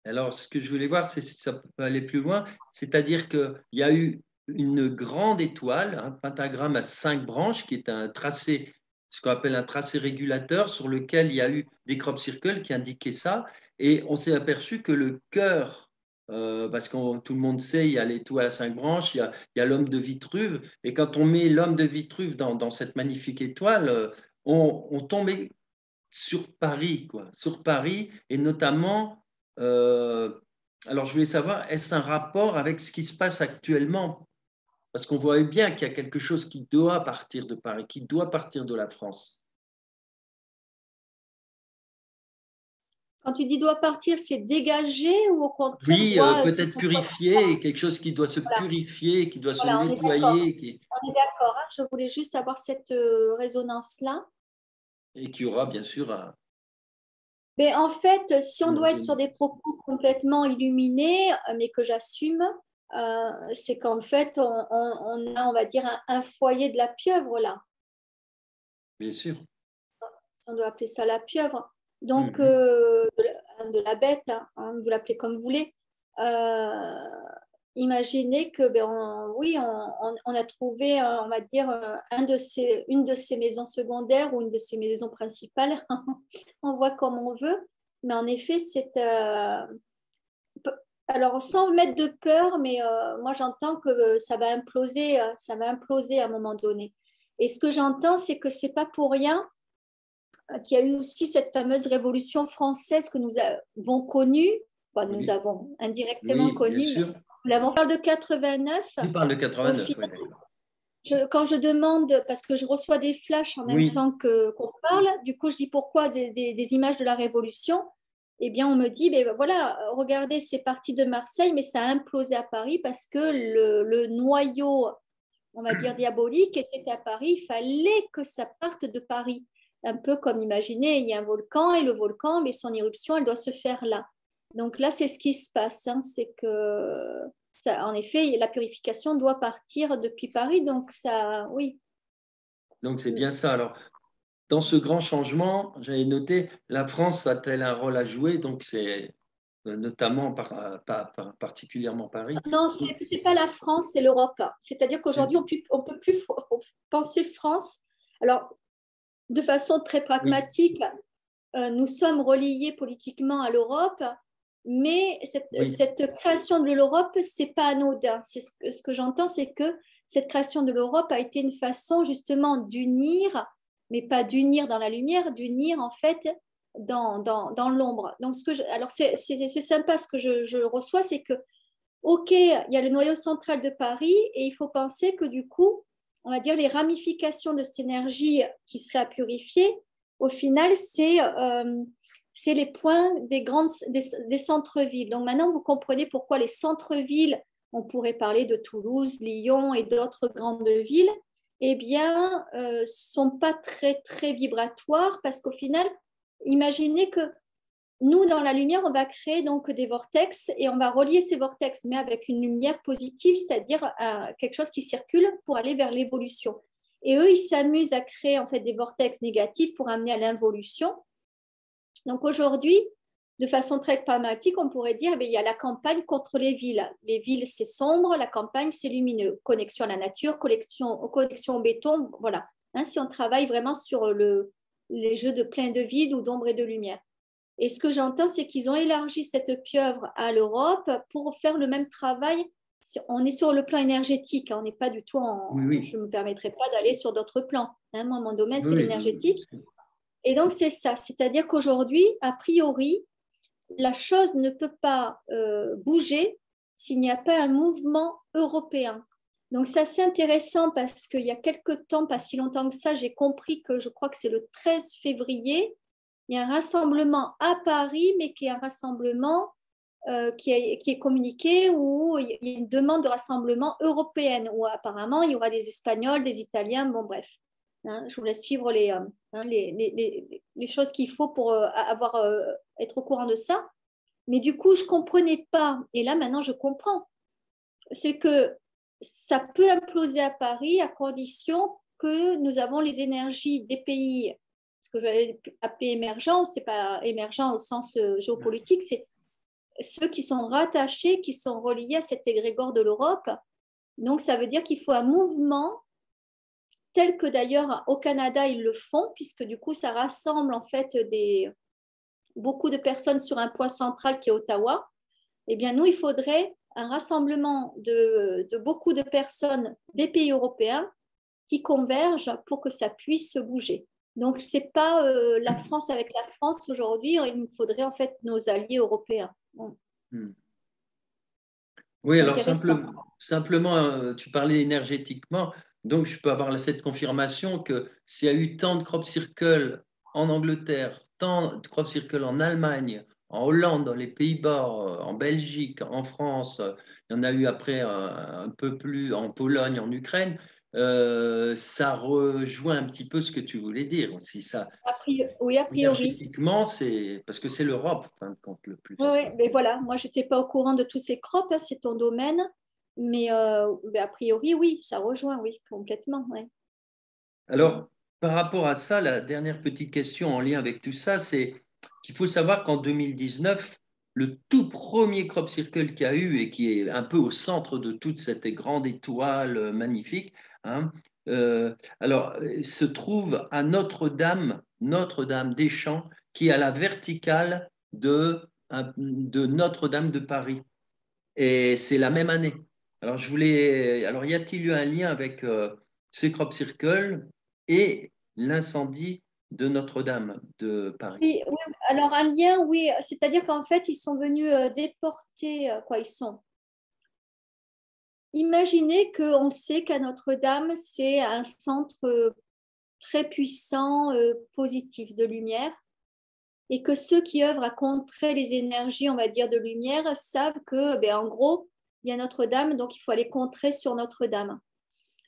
Alors, ce que je voulais voir, c'est si ça peut aller plus loin, c'est-à-dire qu'il y a eu une grande étoile, un pentagramme à 5 branches, qui est un tracé, ce qu'on appelle un tracé régulateur, sur lequel il y a eu des crop circles qui indiquaient ça, et on s'est aperçu que le cœur, parce que tout le monde sait, il y a l'étoile à 5 branches, il y a l'homme de Vitruve, et quand on met l'homme de Vitruve dans cette magnifique étoile, on tombait sur Paris, quoi, sur Paris, et notamment, alors je voulais savoir, est-ce un rapport avec ce qui se passe actuellement? Parce qu'on voit bien qu'il y a quelque chose qui doit partir de Paris, qui doit partir de la France. Quand tu dis doit partir, c'est dégager ou au contraire Oui, c'est peut-être son purifier, quelque chose qui doit se voilà. purifier, qui doit se Voilà, on est d'accord. nettoyer, On est d'accord. Je voulais juste avoir cette résonance-là. et qui aura bien sûr Mais en fait, si on un doit être sur enseignement. des propos complètement illuminés, mais que j'assume, c'est qu'en fait, on a, on va dire, un foyer de la pieuvre là. Bien sûr. Si on doit appeler ça la pieuvre. Donc, de la bête, hein, vous l'appelez comme vous voulez. Imaginez que, oui, on a trouvé, on va dire, une de ces maisons secondaires ou une de ces maisons principales. On voit comme on veut. Mais en effet, alors, sans mettre de peur, mais moi, j'entends que ça va imploser à un moment donné. Et ce que j'entends, c'est que c'est pas pour rien qu'il y a eu aussi cette fameuse révolution française que nous avons connue, enfin, nous Oui, avons indirectement oui, bien connue, mais sûr. nous l'avons parlé de 89. Tu parles de Au 89, oui, final, d'accord. quand je demande, parce que je reçois des flashs en même Oui, temps qu'on parle, du coup je dis pourquoi des images de la révolution, eh bien on me dit, ben voilà, regardez, c'est parti de Marseille, mais ça a implosé à Paris parce que le noyau, on va dire, diabolique était à Paris. Il fallait que ça parte de Paris. Un peu comme imaginez, il y a un volcan et le volcan, mais son éruption, elle doit se faire là. Donc là, c'est ce qui se passe. Hein, c'est que, ça, en effet, la purification doit partir depuis Paris. Donc ça, oui. donc c'est bien ça. Alors, dans ce grand changement, j'avais noté, la France a-t-elle un rôle à jouer? Donc, c'est notamment, particulièrement Paris. Non, c'est pas la France, c'est l'Europe. C'est-à-dire qu'aujourd'hui, Oui, on peut plus penser France. Alors, de façon très pragmatique, nous sommes reliés politiquement à l'Europe, mais oui, cette création de l'Europe, c'est pas anodin. Ce que j'entends, c'est que cette création de l'Europe a été une façon justement d'unir, mais pas d'unir dans la lumière, d'unir en fait dans l'ombre. Donc, alors c'est sympa ce que je reçois, c'est que, OK, il y a le noyau central de Paris et il faut penser que du coup, on va dire les ramifications de cette énergie qui serait à purifier, au final, c'est les points des centres-villes. Donc maintenant, vous comprenez pourquoi les centres-villes, on pourrait parler de Toulouse, Lyon et d'autres grandes villes, eh bien, sont pas très, très vibratoires parce qu'au final, imaginez que nous, dans la lumière, on va créer donc des vortex et on va relier ces vortex, mais avec une lumière positive, c'est-à-dire quelque chose qui circule pour aller vers l'évolution. Et eux, ils s'amusent à créer en fait des vortex négatifs pour amener à l'involution. Donc aujourd'hui, de façon très pragmatique, on pourrait dire, il y a la campagne contre les villes. Les villes, c'est sombre, la campagne, c'est lumineux. Connexion à la nature, connexion au béton, voilà. Hein, si on travaille vraiment sur les jeux de plein de vide ou d'ombre et de lumière. Et ce que j'entends, c'est qu'ils ont élargi cette pieuvre à l'Europe pour faire le même travail. On est sur le plan énergétique, hein, on n'est pas du tout oui, je oui, ne me permettrai pas d'aller sur d'autres plans. Hein. Moi, mon domaine, c'est oui, l'énergétique. Et donc, c'est ça. C'est-à-dire qu'aujourd'hui, a priori, la chose ne peut pas bouger s'il n'y a pas un mouvement européen. Donc, c'est assez intéressant parce qu'il y a quelques temps, pas si longtemps que ça, j'ai compris que je crois que c'est le 13 février, il y a un rassemblement à Paris, mais qui est un rassemblement qui est communiqué où il y a une demande de rassemblement européenne, où apparemment il y aura des Espagnols, des Italiens, bon bref. Hein, je vous laisse suivre les choses qu'il faut pour être au courant de ça. Mais du coup, je ne comprenais pas, et là maintenant je comprends, c'est que ça peut imploser à Paris à condition que nous avons les énergies des pays, ce que je vais appeler émergents, c'est pas émergent au sens géopolitique, c'est ceux qui sont rattachés, qui sont reliés à cet égrégore de l'Europe. Donc ça veut dire qu'il faut un mouvement tel que d'ailleurs au Canada ils le font, puisque du coup ça rassemble en fait beaucoup de personnes sur un point central qui est Ottawa. Eh bien nous, il faudrait un rassemblement de beaucoup de personnes des pays européens qui convergent pour que ça puisse bouger. Donc, ce n'est pas la France avec la France aujourd'hui, il nous faudrait en fait nos alliés européens. Bon, oui. Oui, c'est alors intéressant. simplement, tu parlais énergétiquement, donc je peux avoir cette confirmation que s'il y a eu tant de crop circles en Angleterre, tant de crop circles en Allemagne, en Hollande, dans les Pays-Bas, en Belgique, en France, il y en a eu après un peu plus en Pologne, en Ukraine, ça rejoint un petit peu ce que tu voulais dire aussi. Ça, Oui, a priori. énergétiquement, c'est parce que c'est l'Europe, en fin de compte, le plus. Oui, mais voilà, moi, je n'étais pas au courant de tous ces crops, hein, c'est ton domaine, mais a priori, oui, ça rejoint, oui, complètement. Ouais. Alors, par rapport à ça, la dernière petite question en lien avec tout ça, c'est qu'il faut savoir qu'en 2019, le tout premier crop circle qu'il y a eu et qui est un peu au centre de toute cette grande étoile magnifique, hein, alors, se trouve à Notre-Dame, Notre-Dame des Champs, qui est à la verticale de Notre-Dame de Paris. Et c'est la même année. Alors, alors y a-t-il eu un lien avec ces crop circles et l'incendie de Notre-Dame de Paris? Oui, oui, alors un lien, oui, c'est-à-dire qu'en fait, ils sont venus déporter, quoi, ils sont. Imaginez qu'on sait qu'à Notre-Dame, c'est un centre très puissant, positif de lumière, et que ceux qui œuvrent à contrer les énergies, on va dire, de lumière, savent que, ben, en gros, il y a Notre-Dame, donc il faut aller contrer sur Notre-Dame.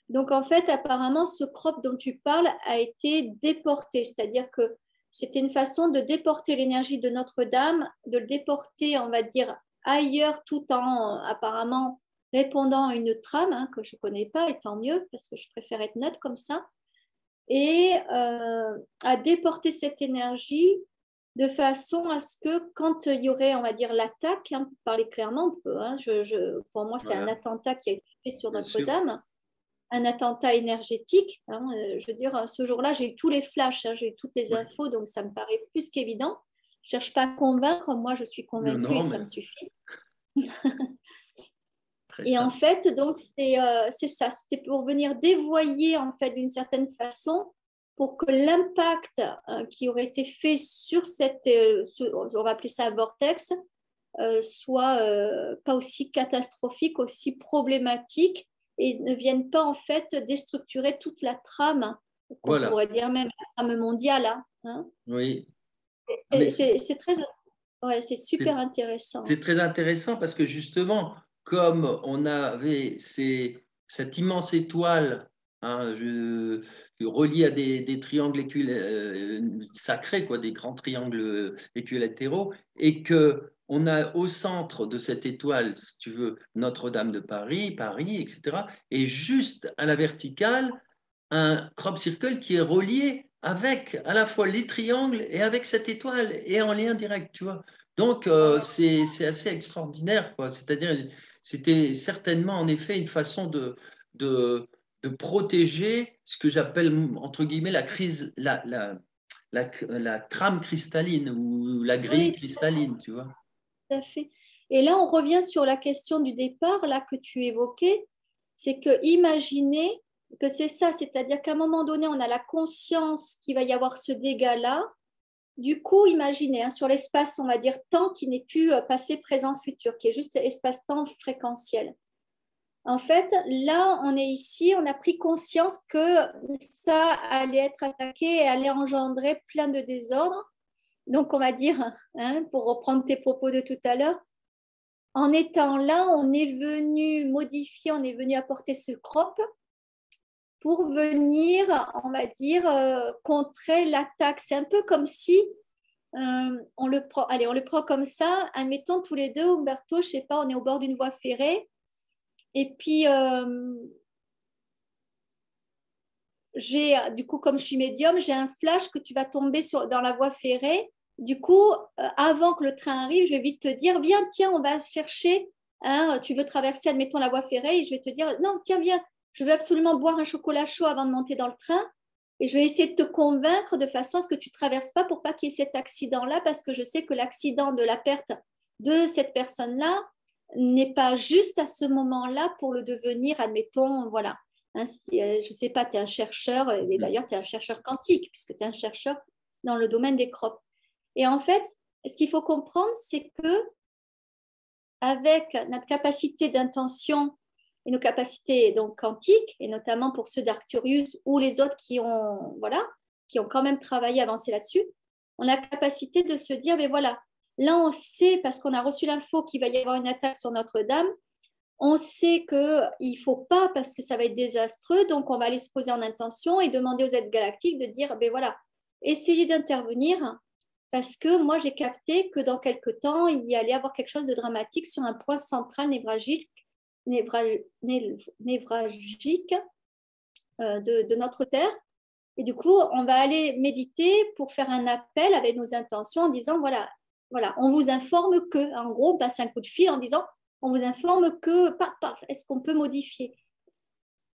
Donc, en fait, apparemment, ce crop dont tu parles a été déporté, c'est-à-dire que c'était une façon de déporter l'énergie de Notre-Dame, de le déporter, on va dire, ailleurs, tout en apparemment répondant à une trame hein, que je ne connais pas, et tant mieux, parce que je préfère être neutre comme ça, et à déporter cette énergie de façon à ce que quand il y aurait, on va dire, l'attaque, hein, pour parler clairement, on peut, hein, pour moi, c'est un Voilà, attentat qui a été fait sur bien sûr. Notre-Dame, un attentat énergétique. Hein, je veux dire, ce jour-là, j'ai eu tous les flashs, hein, j'ai eu toutes les Oui. infos, donc ça me paraît plus qu'évident. Je ne cherche pas à convaincre, moi je suis Non, convaincue et non, ça mais me suffit. très Et en simple. fait, donc c'est ça, c'était pour venir dévoyer en fait d'une certaine façon pour que l'impact qui aurait été fait sur on va appeler ça un vortex, soit pas aussi catastrophique, aussi problématique et ne vienne pas en fait déstructurer toute la trame, qu'on Voilà, pourrait dire même la trame mondiale. Hein. oui. Ah, mais C'est très, ouais, c'est super c'est intéressant. c'est très intéressant parce que justement, comme on avait cette immense étoile hein, reliée à des triangles sacrés, quoi, des grands triangles équilatéraux, et que on a au centre de cette étoile, si tu veux, Notre-Dame de Paris, Paris, etc., et juste à la verticale, un crop circle qui est relié avec à la fois les triangles et avec cette étoile et en lien direct, tu vois. Donc, c'est assez extraordinaire, quoi. C'est-à-dire, c'était certainement, en effet, une façon de, de protéger ce que j'appelle, entre guillemets, la crise, la trame cristalline ou la grille Oui, cristalline, tu vois. tout à fait. Et là, on revient sur la question du départ, là que tu évoquais, c'est que imaginez que c'est ça, c'est-à-dire qu'à un moment donné, on a la conscience qu'il va y avoir ce dégât-là. Du coup, imaginez hein, sur l'espace, on va dire temps qui n'est plus passé, présent, futur, qui est juste espace-temps fréquentiel. En fait, là, on est ici, on a pris conscience que ça allait être attaqué et allait engendrer plein de désordres. Donc, on va dire, hein, pour reprendre tes propos de tout à l'heure, en étant là, on est venu modifier, on est venu apporter ce crop pour venir, on va dire, contrer l'attaque. C'est un peu comme si on le prend, allez, on le prend comme ça. Admettons tous les deux, Umberto, je sais pas, on est au bord d'une voie ferrée. Et puis, du coup, comme je suis médium, j'ai un flash que tu vas tomber dans la voie ferrée. Du coup, avant que le train arrive, je vais vite te dire, viens, tiens, on va chercher, hein, tu veux traverser, admettons, la voie ferrée, et je vais te dire, non, tiens, viens, je veux absolument boire un chocolat chaud avant de monter dans le train. Et je vais essayer de te convaincre de façon à ce que tu ne traverses pas pour pas qu'il y ait cet accident-là, parce que je sais que l'accident de la perte de cette personne-là n'est pas juste à ce moment-là pour le devenir, admettons, voilà. Hein, je ne sais pas, tu es un chercheur, et d'ailleurs tu es un chercheur quantique, puisque tu es un chercheur dans le domaine des crops. Et en fait, ce qu'il faut comprendre, c'est que avec notre capacité d'intention et nos capacités donc quantiques, et notamment pour ceux d'Arcturus ou les autres voilà, qui ont quand même travaillé, avancé là-dessus, on a la capacité de se dire, mais voilà, là on sait, parce qu'on a reçu l'info qu'il va y avoir une attaque sur Notre-Dame, on sait qu'il ne faut pas parce que ça va être désastreux, donc on va aller se poser en intention et demander aux aides galactiques de dire, ben voilà, essayez d'intervenir parce que moi j'ai capté que dans quelques temps, il y allait avoir quelque chose de dramatique sur un point central névralgique de notre Terre. Et du coup, on va aller méditer pour faire un appel avec nos intentions en disant, voilà, voilà, on vous informe que, en gros, on passe un coup de fil en disant, on vous informe que, paf, paf, est-ce qu'on peut modifier?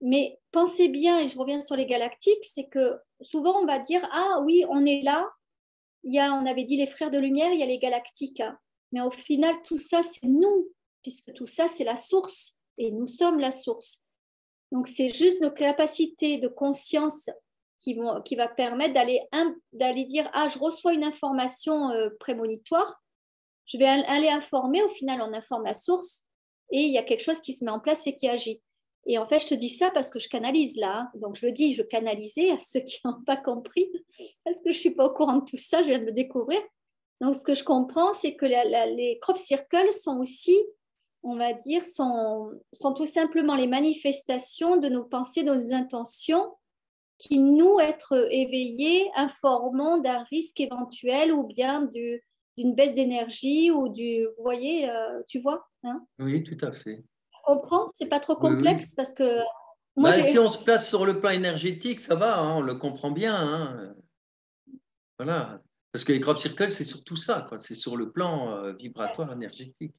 Mais pensez bien, et je reviens sur les galactiques, c'est que souvent on va dire, ah oui, on est là, on avait dit les frères de lumière, il y a les galactiques. Hein. Mais au final, tout ça, c'est nous, puisque tout ça, c'est la source, et nous sommes la source. Donc, c'est juste nos capacités de conscience qui va permettre d'aller dire, ah, je reçois une information prémonitoire, je vais aller informer, au final, on informe la source, et il y a quelque chose qui se met en place et qui agit. Et en fait, je te dis ça parce que je canalise là. Hein. Donc, je le dis, je canalisais à ceux qui n'ont pas compris, parce que je ne suis pas au courant de tout ça, je viens de le découvrir. Donc, ce que je comprends, c'est que les crop circles sont aussi, on va dire, sont tout simplement les manifestations de nos pensées, de nos intentions, qui nous, être éveillés, informons d'un risque éventuel ou bien d'une baisse d'énergie ou vous voyez, tu vois, hein? Oui, tout à fait. Comprends, c'est pas trop Oui, oui. complexe parce que moi Bah, si j'ai on se place sur le plan énergétique, ça va, hein, on le comprend bien. Hein. Voilà. Parce que les crop circles, c'est surtout ça, quoi. C'est sur le plan vibratoire énergétique.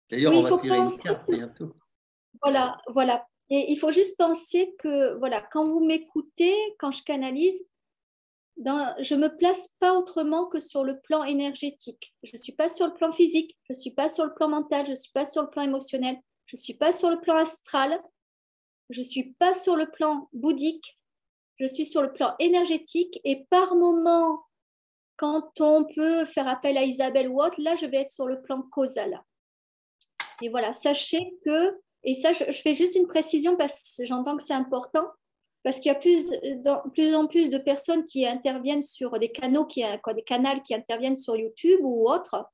D'ailleurs, oui, on il va faut tirer une penser carte que bientôt. voilà. Et il faut juste penser que voilà, quand vous m'écoutez, quand je canalise, je me place pas autrement que sur le plan énergétique. Je suis pas sur le plan physique, je suis pas sur le plan mental, je suis pas sur le plan émotionnel, je suis pas sur le plan astral, je suis pas sur le plan bouddhique, je suis sur le plan énergétique et par moment quand on peut faire appel à Isabelle ou autre, là, je vais être sur le plan causal. Et voilà, sachez que, et ça, je fais juste une précision parce que j'entends que c'est important, parce qu'il y a plus en plus de personnes qui interviennent sur des canaux, des canaux qui interviennent sur YouTube ou autre.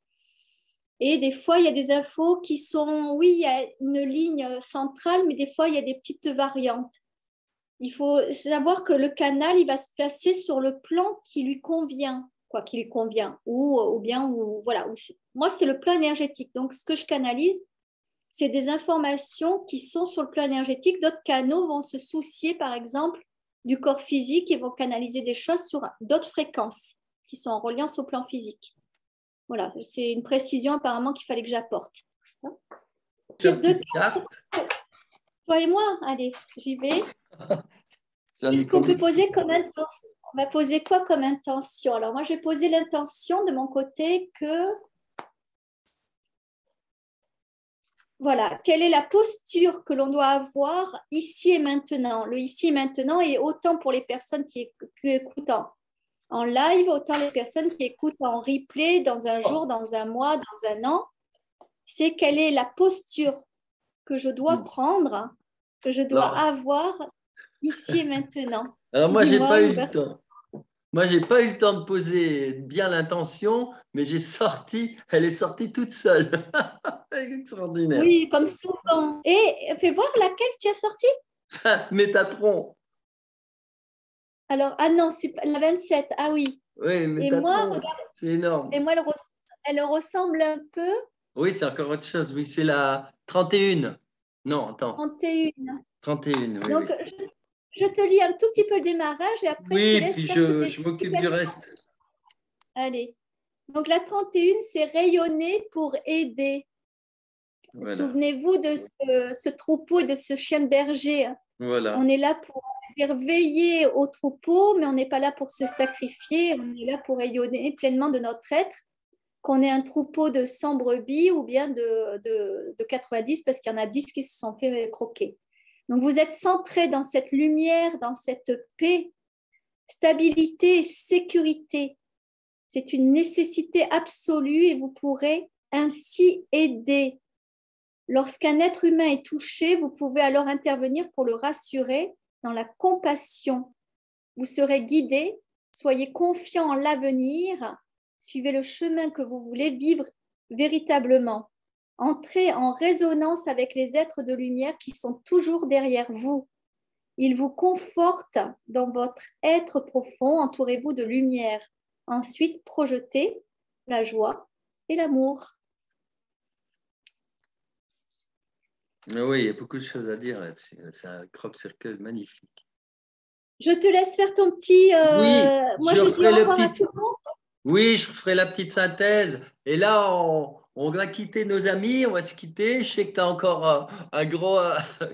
Et des fois, il y a des infos qui sont, oui, il y a une ligne centrale, mais des fois, il y a des petites variantes. Il faut savoir que le canal, il va se placer sur le plan qui lui convient, quoi, qui lui convient, ou bien, ou, voilà. Moi, c'est le plan énergétique. Donc, ce que je canalise, c'est des informations qui sont sur le plan énergétique. D'autres canaux vont se soucier, par exemple, du corps physique et vont canaliser des choses sur d'autres fréquences qui sont en reliance au plan physique. Voilà, c'est une précision apparemment qu'il fallait que j'apporte. Une Tire deux petite carte. toi et moi, allez, j'y vais. J'en ai Qu'est-ce pas qu'on peut mis. poser comme intention? On va poser quoi comme intention? Alors, moi, je vais poser l'intention de mon côté que, voilà, quelle est la posture que l'on doit avoir ici et maintenant? Le ici et maintenant est autant pour les personnes qui écoutent en live, autant les personnes qui écoutent en replay dans un jour, dans un mois, dans un an. C'est quelle est la posture que je dois prendre, que je dois Alors, avoir ici et maintenant. alors moi, j'ai Dis-moi, pas eu le Hubert. temps. Moi, j'ai pas eu le temps de poser bien l'intention, mais elle est sortie toute seule. Extraordinaire. Oui, comme souvent. Et fais voir laquelle tu as sorti. Métatron. Alors, ah non, c'est la 27. Ah oui. Oui, Et moi, Métatron, regarde, c'est énorme. et moi, elle ressemble un peu Oui, c'est encore autre chose. Oui, c'est la 31. Non, attends. 31. 31, oui, Donc, oui. je te lis un tout petit peu le démarrage et après, je te Oui, laisse puis faire toutes les je m'occupe du explications. reste. Allez. Donc, la 31, c'est rayonner pour aider. Voilà, Souvenez-vous de ce troupeau et de ce chien de berger. On voilà. est là pour dire veiller au troupeau, mais on n'est pas là pour se sacrifier. On est là pour rayonner pleinement de notre être, qu'on ait un troupeau de 100 brebis ou bien de 90, parce qu'il y en a 10 qui se sont fait croquer. Donc vous êtes centré dans cette lumière, dans cette paix, stabilité et sécurité. C'est une nécessité absolue et vous pourrez ainsi aider. Lorsqu'un être humain est touché, vous pouvez alors intervenir pour le rassurer dans la compassion. Vous serez guidé, soyez confiant en l'avenir, suivez le chemin que vous voulez vivre véritablement. Entrez en résonance avec les êtres de lumière qui sont toujours derrière vous. Ils vous confortent dans votre être profond, entourez-vous de lumière. Ensuite, projetez la joie et l'amour. Mais oui, il y a beaucoup de choses à dire là-dessus. C'est un crop circle magnifique. Je te laisse faire ton petit. Oui, Moi, je je dis ferai au le revoir à petit. tout le monde. Oui, je ferai la petite synthèse. Et là, on va quitter nos amis, on va se quitter. Je sais que tu as encore un gros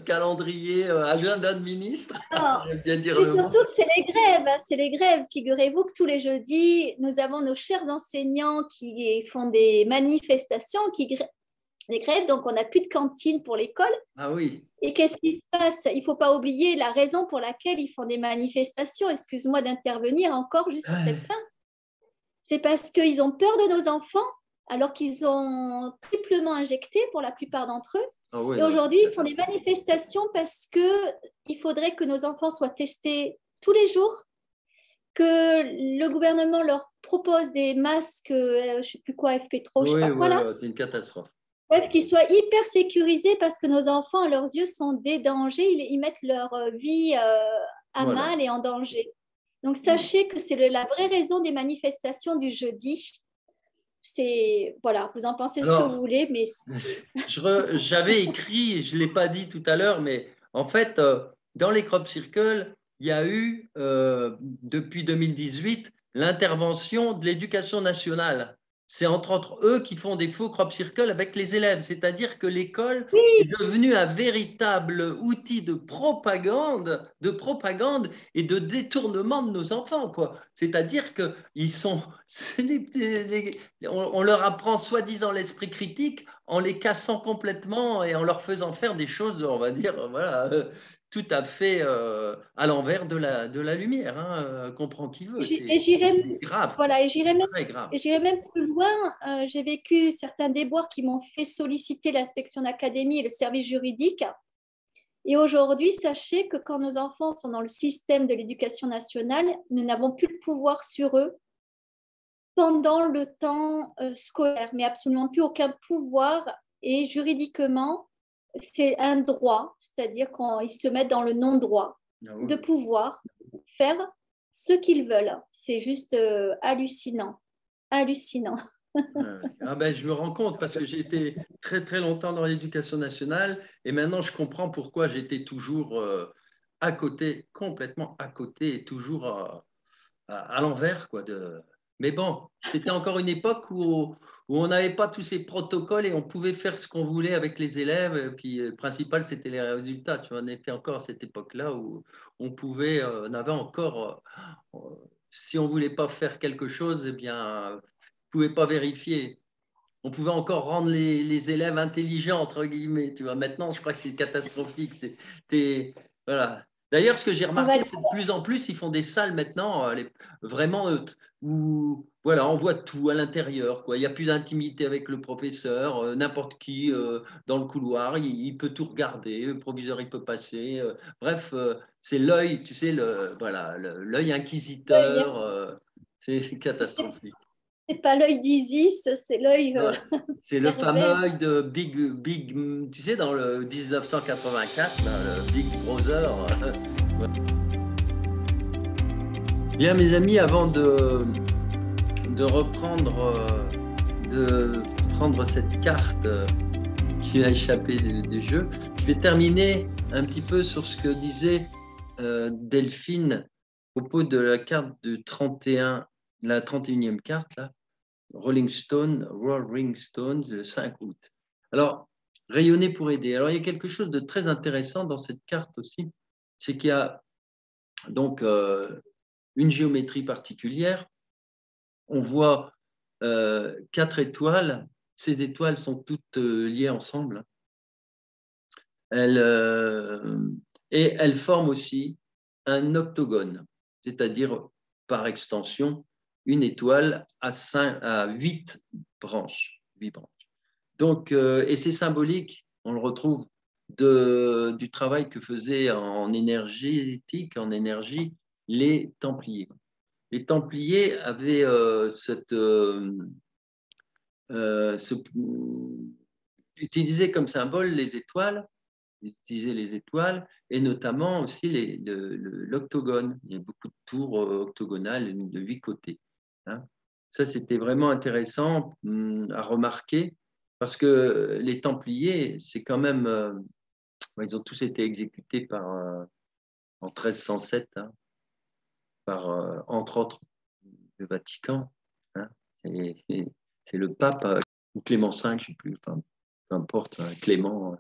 calendrier, agenda de ministre. Alors, J'aime bien dire c'est le mot. surtout que c'est les grèves. Hein, c'est les grèves. Figurez-vous que tous les jeudis, nous avons nos chers enseignants qui font des manifestations, des grèves. Donc, on n'a plus de cantine pour l'école. Ah oui. Et qu'est-ce qu'ils fassent? Il ne faut pas oublier la raison pour laquelle ils font des manifestations. Excuse-moi d'intervenir encore juste sur cette fin. C'est parce qu'ils ont peur de nos enfants, alors qu'ils ont triplement injecté pour la plupart d'entre eux. Ah oui, Et non, aujourd'hui, ils font des manifestations parce qu'il faudrait que nos enfants soient testés tous les jours, que le gouvernement leur propose des masques, je ne sais plus quoi, FP3, je ne sais oui, pas quoi oui, là. c'est une catastrophe. Bref, qu'ils soient hyper sécurisés parce que nos enfants, à leurs yeux, sont des dangers. Ils mettent leur vie à Voilà. mal et en danger. Donc, sachez que c'est la vraie raison des manifestations du jeudi. C'est, voilà, vous en pensez ce que vous Alors, voulez, mais j'avais écrit, je ne l'ai pas dit tout à l'heure, mais en fait, dans les crop circles, il y a eu, depuis 2018, l'intervention de l'éducation nationale. C'est entre autres eux qui font des faux crop circles avec les élèves, c'est-à-dire que l'école est oui, devenue un véritable outil de propagande et de détournement de nos enfants, quoi. C'est-à-dire que ils sont, on leur apprend soi-disant l'esprit critique en les cassant complètement et en leur faisant faire des choses, on va dire, voilà, tout à fait à l'envers de la lumière. Hein, comprend qui veut. et j'irai, C'est grave, quoi. voilà, Très grave. et j'irai même plus loin. J'ai vécu certains déboires qui m'ont fait solliciter l'inspection d'académie et le service juridique. Et aujourd'hui, sachez que quand nos enfants sont dans le système de l'éducation nationale, nous n'avons plus de pouvoir sur eux pendant le temps scolaire, mais absolument plus aucun pouvoir. Et juridiquement, c'est un droit, c'est-à-dire qu'ils se mettent dans le non-droit Ah de oui. pouvoir faire ce qu'ils veulent. C'est juste hallucinant, hallucinant. Ah ben, je me rends compte parce que j'ai été très très longtemps dans l'éducation nationale et maintenant je comprends pourquoi j'étais toujours à côté, complètement à côté et toujours à l'envers, quoi. Mais bon, c'était encore une époque où on n'avait pas tous ces protocoles et on pouvait faire ce qu'on voulait avec les élèves. Et puis, le principal, c'était les résultats. Tu vois, on était encore à cette époque-là où on pouvait, on avait encore, si on voulait pas faire quelque chose, eh bien, on pouvait pas vérifier. On pouvait encore rendre les élèves intelligents, entre guillemets. Tu vois, maintenant, je crois que c'est catastrophique. Voilà. D'ailleurs, ce que j'ai On va remarqué, c'est de plus en plus, ils font des salles maintenant, vraiment, où voilà, on voit tout à l'intérieur, quoi. Il n'y a plus d'intimité avec le professeur. N'importe qui, dans le couloir, il peut tout regarder. Le proviseur, il peut passer. Bref, c'est l'œil, tu sais, voilà, l'œil inquisiteur. C'est catastrophique. c'est pas l'œil d'Isis, c'est l'œil Non, c'est le fameux pervers. œil de tu sais, dans le 1984, là, le Big Brother. Bien, mes amis, avant de reprendre, de prendre cette carte qui a échappé du jeu, je vais terminer un petit peu sur ce que disait Delphine à propos de la carte de 31, la 31e carte, là. Rolling Stones, le 5 août. Alors, rayonner pour aider. Alors, il y a quelque chose de très intéressant dans cette carte aussi, c'est qu'il y a donc une géométrie particulière. On voit 4 étoiles. Ces étoiles sont toutes liées ensemble. Elles, et elles forment aussi un octogone, c'est-à-dire par extension une étoile à 8 branches. 8 branches. Donc, et c'est symbolique, on le retrouve du travail que faisaient en énergétique, en énergie, les Templiers. Les Templiers avaient utilisaient comme symbole les étoiles, utilisaient les étoiles et notamment aussi l'octogone. Il y a beaucoup de tours octogonales de 8 côtés. Hein. Ça, c'était vraiment intéressant à remarquer parce que les Templiers, c'est quand même, ils ont tous été exécutés en 1307. Hein. entre autres, le Vatican. Hein, et c'est le pape, ou Clément V, je ne sais plus, enfin, peu importe, hein, Clément,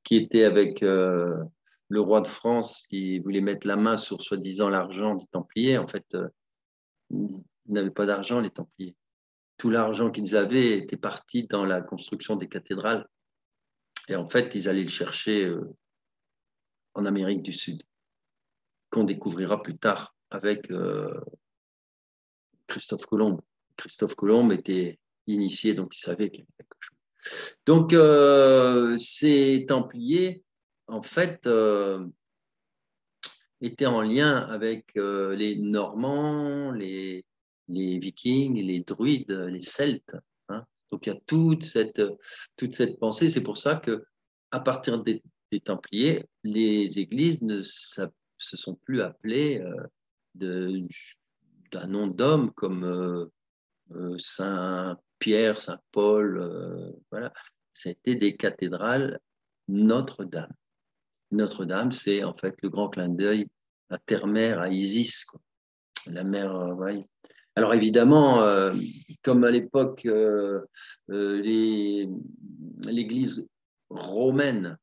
qui était avec le roi de France, qui voulait mettre la main sur soi-disant l'argent des Templiers. En fait, ils n'avaient pas d'argent, les Templiers. Tout l'argent qu'ils avaient était parti dans la construction des cathédrales. Et en fait, ils allaient le chercher en Amérique du Sud, qu'on découvrira plus tard avec Christophe Colomb. Christophe Colomb était initié, donc il savait qu'il y avait quelque chose. Donc, ces Templiers, en fait, étaient en lien avec les Normands, les Vikings, les Druides, les Celtes. Hein. Donc, il y a toute cette pensée. C'est pour ça que, à partir des Templiers, les églises ne se sont plus appelées d'un nom d'homme comme Saint Pierre, Saint Paul, voilà. C'était des cathédrales Notre-Dame. Notre-Dame, c'est en fait le grand clin d'œil à Terre-Mère, à Isis, quoi. La mère, ouais. Alors évidemment, comme à l'époque, l'Église romaine,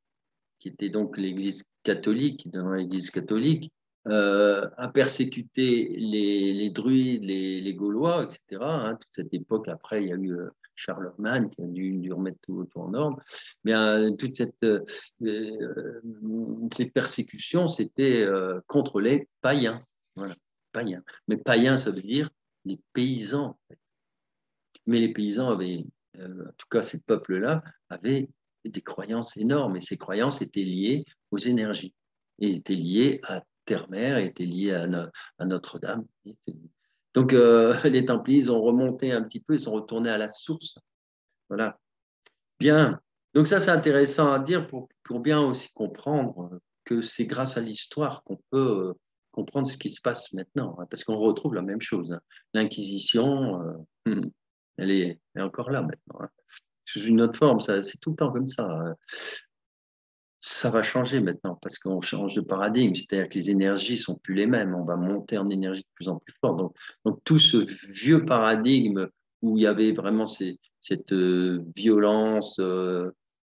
qui était donc l'Église catholique, dans l'Église catholique, a persécuté les druides, les Gaulois, etc. Hein, toute cette époque, après, il y a eu Charlemagne qui a dû remettre tout en ordre. Mais toute ces persécutions, c'était contre les païens. Voilà, païens. Mais païens, ça veut dire les paysans. En fait. Mais les paysans avaient, en tout cas, ces peuples-là, avaient des croyances énormes. Et ces croyances étaient liées aux énergies. Et étaient liées à Terre-Mère, étaient liées à Notre-Dame. Donc, les Templiers, ils ont remonté un petit peu, ils sont retournés à la source. Voilà. Bien. Donc, ça, c'est intéressant à dire pour bien aussi comprendre que c'est grâce à l'histoire qu'on peut comprendre ce qui se passe maintenant. Hein, parce qu'on retrouve la même chose. Hein. L'Inquisition, elle est encore là maintenant. Hein. Sous une autre forme, c'est tout le temps comme ça. Hein. Ça va changer maintenant parce qu'on change de paradigme, c'est-à-dire que les énergies sont plus les mêmes. On va monter en énergie de plus en plus fort. Donc tout ce vieux paradigme où il y avait vraiment cette violence,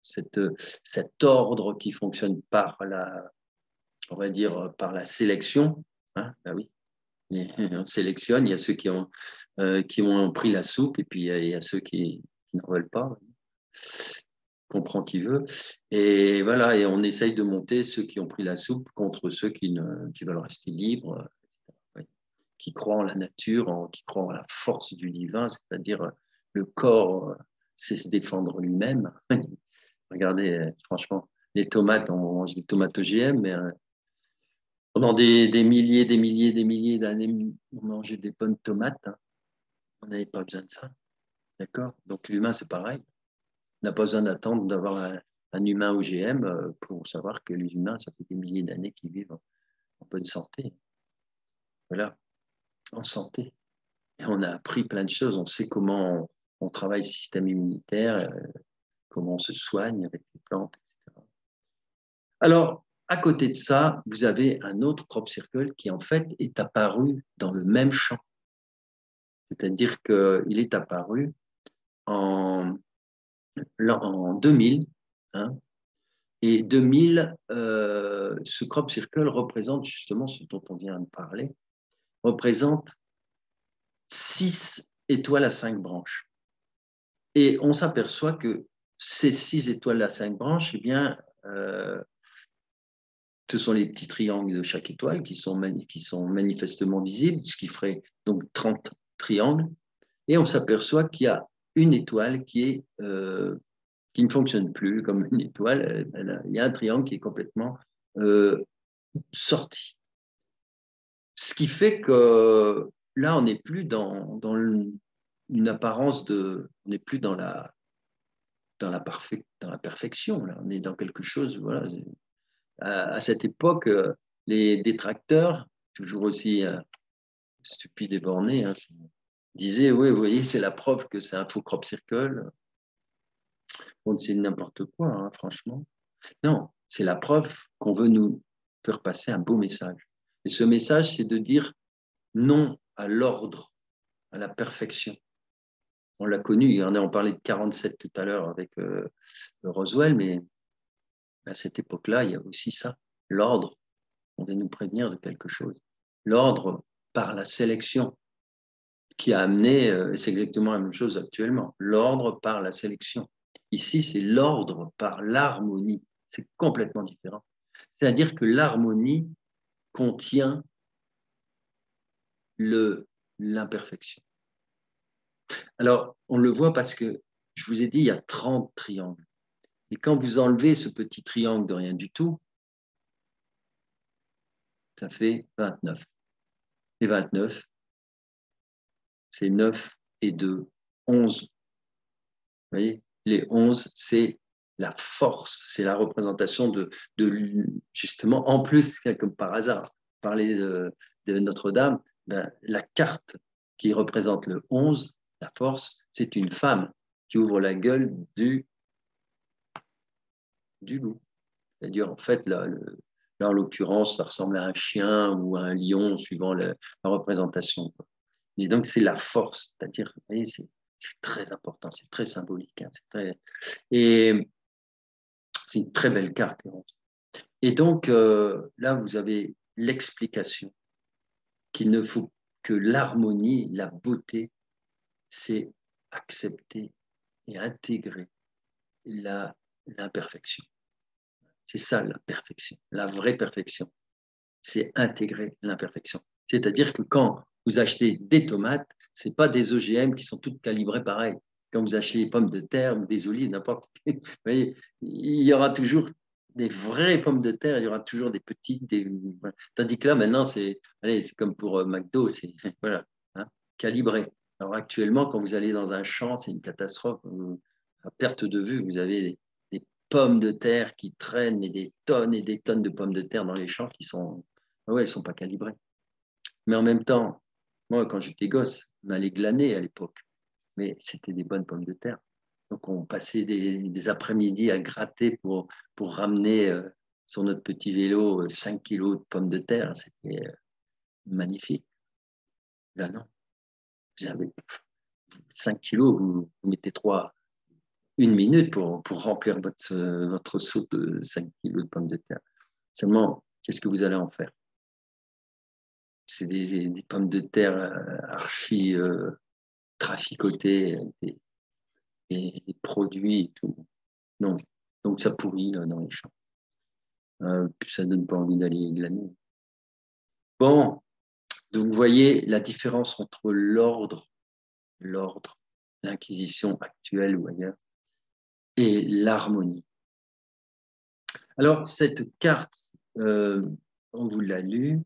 cet ordre qui fonctionne par on va dire, par la sélection. Hein, ben oui, on sélectionne. Il y a ceux qui ont pris la soupe et puis il y a ceux qui n'en veulent pas. Comprend qui veut. Et voilà, et on essaye de monter ceux qui ont pris la soupe contre ceux qui veulent rester libres, qui croient en la nature, qui croient en la force du divin, c'est-à-dire le corps sait se défendre lui-même. Regardez, franchement, les tomates, on mange des tomates OGM, mais pendant des milliers d'années, on mangeait des bonnes tomates. Hein. On n'avait pas besoin de ça. D'accord? Donc l'humain, c'est pareil. On n'a pas besoin d'attendre d'avoir un humain OGM pour savoir que les humains, ça fait des milliers d'années qu'ils vivent en bonne santé. Voilà, en santé. Et on a appris plein de choses. On sait comment on travaille le système immunitaire, comment on se soigne avec les plantes, etc. Alors, à côté de ça, vous avez un autre crop circle qui, en fait, est apparu dans le même champ. C'est-à-dire qu'il est apparu en 2000, hein, et 2000, ce crop circle représente justement ce dont on vient de parler, représente 6 étoiles à 5 branches. Et on s'aperçoit que ces 6 étoiles à 5 branches, eh bien, ce sont les petits triangles de chaque étoile qui sont manifestement visibles, ce qui ferait donc 30 triangles. Et on s'aperçoit qu'il y a une étoile qui ne fonctionne plus comme une étoile. Il y a un triangle qui est complètement sorti. Ce qui fait que là, on n'est plus dans une apparence on n'est plus dans la perfection. Là. On est dans quelque chose, voilà. À cette époque, les détracteurs, toujours aussi stupides et bornés, hein, disaient, oui, vous voyez, c'est la preuve que c'est un faux crop circle. On sait n'importe quoi, hein, franchement. Non, c'est la preuve qu'on veut nous faire passer un beau message. Et ce message, c'est de dire non à l'ordre, à la perfection. On l'a connu, on parlait de 47 tout à l'heure avec Roswell, mais à cette époque-là, il y a aussi ça, l'ordre. On vient nous prévenir de quelque chose. L'ordre par la sélection qui a amené, c'est exactement la même chose actuellement, l'ordre par la sélection. Ici, c'est l'ordre par l'harmonie. C'est complètement différent. C'est-à-dire que l'harmonie contient l'imperfection. Alors, on le voit parce que je vous ai dit, il y a 30 triangles. Et quand vous enlevez ce petit triangle de rien du tout, ça fait 29. Et 29, c'est 9 et 2, 11. Vous voyez, les 11, c'est la force, c'est la représentation de justement, en plus, comme par hasard, parler de Notre-Dame, ben, la carte qui représente le 11, la force, c'est une femme qui ouvre la gueule du loup. C'est-à-dire, en fait, là, en l'occurrence, ça ressemble à un chien ou à un lion, suivant la représentation. Et donc, c'est la force, c'est-à-dire, vous voyez, c'est très important, c'est très symbolique. Hein, et c'est une très belle carte. Et donc, là, vous avez l'explication qu'il ne faut que l'harmonie, la beauté, c'est accepter et intégrer l'imperfection. C'est ça la perfection, la vraie perfection. C'est intégrer l'imperfection. C'est-à-dire que quand vous achetez des tomates, ce n'est pas des OGM qui sont toutes calibrées pareil. Quand vous achetez des pommes de terre ou des olives, n'importe quoi, vous voyez, il y aura toujours des vraies pommes de terre, il y aura toujours des petites. Tandis que là, maintenant, c'est comme pour McDo, c'est voilà, hein, calibré. Alors actuellement, quand vous allez dans un champ, c'est une catastrophe. À perte de vue, vous avez des pommes de terre qui traînent, mais des tonnes et des tonnes de pommes de terre dans les champs qui sont, ouais, elles sont pas calibrées. Mais en même temps, moi, quand j'étais gosse, on allait glaner à l'époque, mais c'était des bonnes pommes de terre. Donc, on passait des après-midi à gratter pour ramener sur notre petit vélo 5 kilos de pommes de terre. C'était magnifique. Là, non. Vous avez 5 kilos, vous mettez une minute pour remplir votre seau de 5 kilos de pommes de terre. Seulement, qu'est-ce que vous allez en faire? C'est des pommes de terre archi traficotées, des produits et tout. Non. Donc ça pourrit là, dans les champs. Puis ça donne pas envie d'aller glaner. Bon, donc vous voyez la différence entre l'ordre, l'Inquisition actuelle ou ailleurs, et l'harmonie. Alors, cette carte, on vous l'a lu.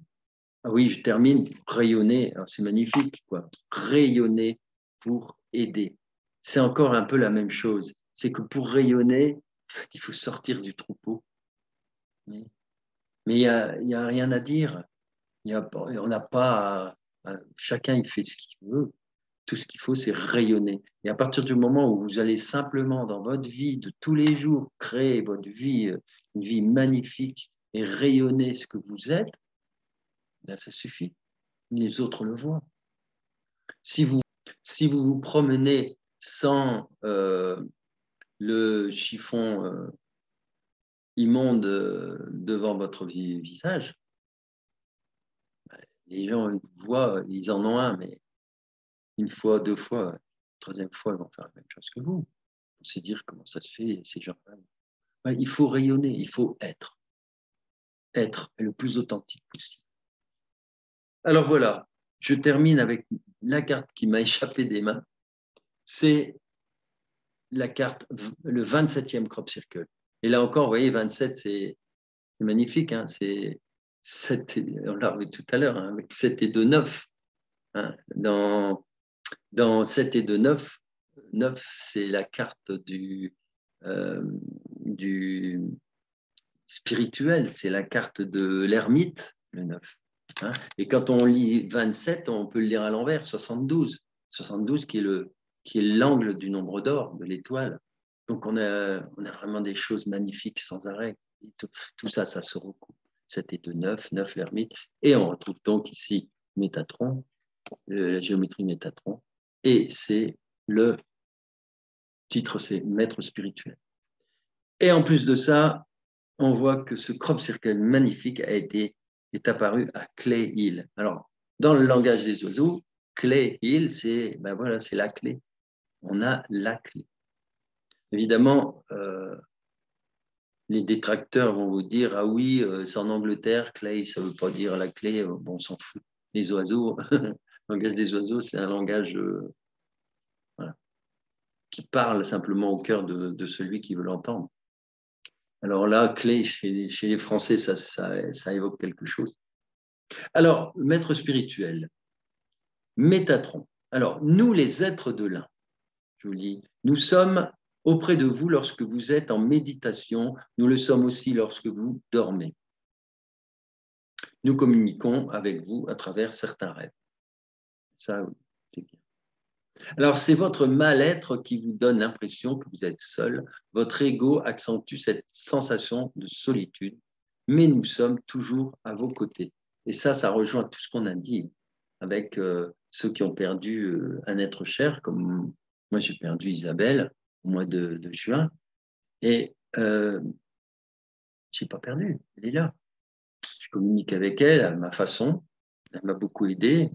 Ah oui, je termine. Rayonner, c'est magnifique, quoi. Rayonner pour aider. C'est encore un peu la même chose. C'est que pour rayonner, il faut sortir du troupeau. Mais il n'y a rien à dire. On n'a pas. Chacun, il fait ce qu'il veut. Tout ce qu'il faut, c'est rayonner. Et à partir du moment où vous allez simplement, dans votre vie de tous les jours, créer votre vie, une vie magnifique et rayonner ce que vous êtes, ben, ça suffit. Les autres le voient. Si vous vous promenez sans le chiffon immonde devant votre visage, les gens vous voient, ils en ont un, mais une fois, deux fois, troisième fois, ils vont faire la même chose que vous. On sait dire comment ça se fait, ces gens-là. Ouais, il faut rayonner, il faut être le plus authentique possible. Alors voilà, je termine avec la carte qui m'a échappé des mains. C'est la carte, le 27e crop circle. Et là encore, vous voyez, 27, c'est magnifique. Hein, c'est 7, on l'a revu tout à l'heure, hein, avec 7 et 2, 9. Hein, dans 7 et 2, 9, 9, c'est la carte du spirituel, c'est la carte de l'ermite, le 9. Hein, et quand on lit 27, on peut le lire à l'envers, 72. 72 qui est l'angle du nombre d'or, de l'étoile. Donc on a vraiment des choses magnifiques sans arrêt. Et tout ça, ça se recoupe. 7 et 2, 9, 9 l'ermite. Et on retrouve donc ici Métatron, la géométrie Métatron. Et c'est le titre, c'est Maître spirituel. Et en plus de ça, on voit que ce crop circle magnifique est apparu à Clay Hill. Alors, dans le langage des oiseaux, Clay Hill, c'est ben voilà, c'est la clé. On a la clé. Évidemment, les détracteurs vont vous dire, ah oui, c'est en Angleterre, Clay, ça ne veut pas dire la clé, bon, on s'en fout. Les oiseaux, le langage des oiseaux, c'est un langage voilà, qui parle simplement au cœur de celui qui veut l'entendre. Alors là, clé, chez les Français, ça évoque quelque chose. Alors, maître spirituel, Métatron. Alors, nous, les êtres de l'un, je vous dis, nous sommes auprès de vous lorsque vous êtes en méditation, nous le sommes aussi lorsque vous dormez. Nous communiquons avec vous à travers certains rêves. Ça, c'est bien. Alors, c'est votre mal-être qui vous donne l'impression que vous êtes seul. Votre ego accentue cette sensation de solitude, mais nous sommes toujours à vos côtés. Et ça rejoint tout ce qu'on a dit avec ceux qui ont perdu un être cher, comme moi j'ai perdu Isabelle au mois de juin. Et je n'ai pas perdu, elle est là. Je communique avec elle à ma façon. Elle m'a beaucoup aidé.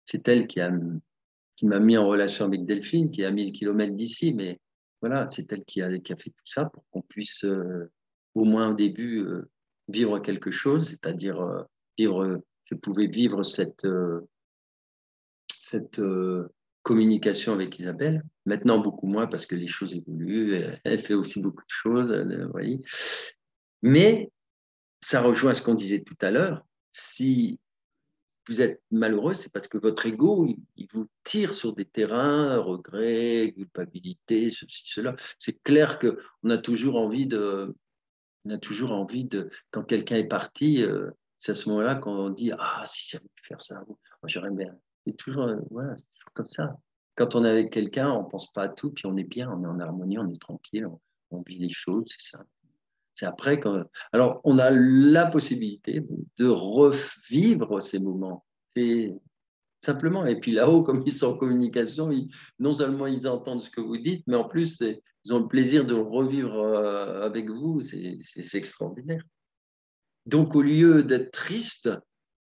C'est elle qui m'a mis en relation avec Delphine, qui est à 1000 kilomètres d'ici, mais voilà, c'est elle qui a fait tout ça pour qu'on puisse, au moins au début, vivre quelque chose, c'est-à-dire je pouvais vivre cette communication avec Isabelle. Maintenant, beaucoup moins parce que les choses évoluent, elle fait aussi beaucoup de choses, vous voyez. Mais ça rejoint ce qu'on disait tout à l'heure, si vous êtes malheureux, c'est parce que votre ego, il vous tire sur des terrains, regrets, culpabilité, ceci, cela. C'est clair qu'on a toujours envie quand quelqu'un est parti, c'est à ce moment-là qu'on dit, ah, si j'avais pu faire ça, j'aurais bien. C'est toujours, voilà, c'est toujours comme ça. Quand on est avec quelqu'un, on ne pense pas à tout, puis on est bien, on est en harmonie, on est tranquille, on vit les choses, c'est ça. C'est après alors, on a la possibilité de revivre ces moments. Et simplement. Et puis là-haut, comme ils sont en communication, non seulement ils entendent ce que vous dites, mais en plus, ils ont le plaisir de le revivre avec vous. C'est extraordinaire. Donc, au lieu d'être triste,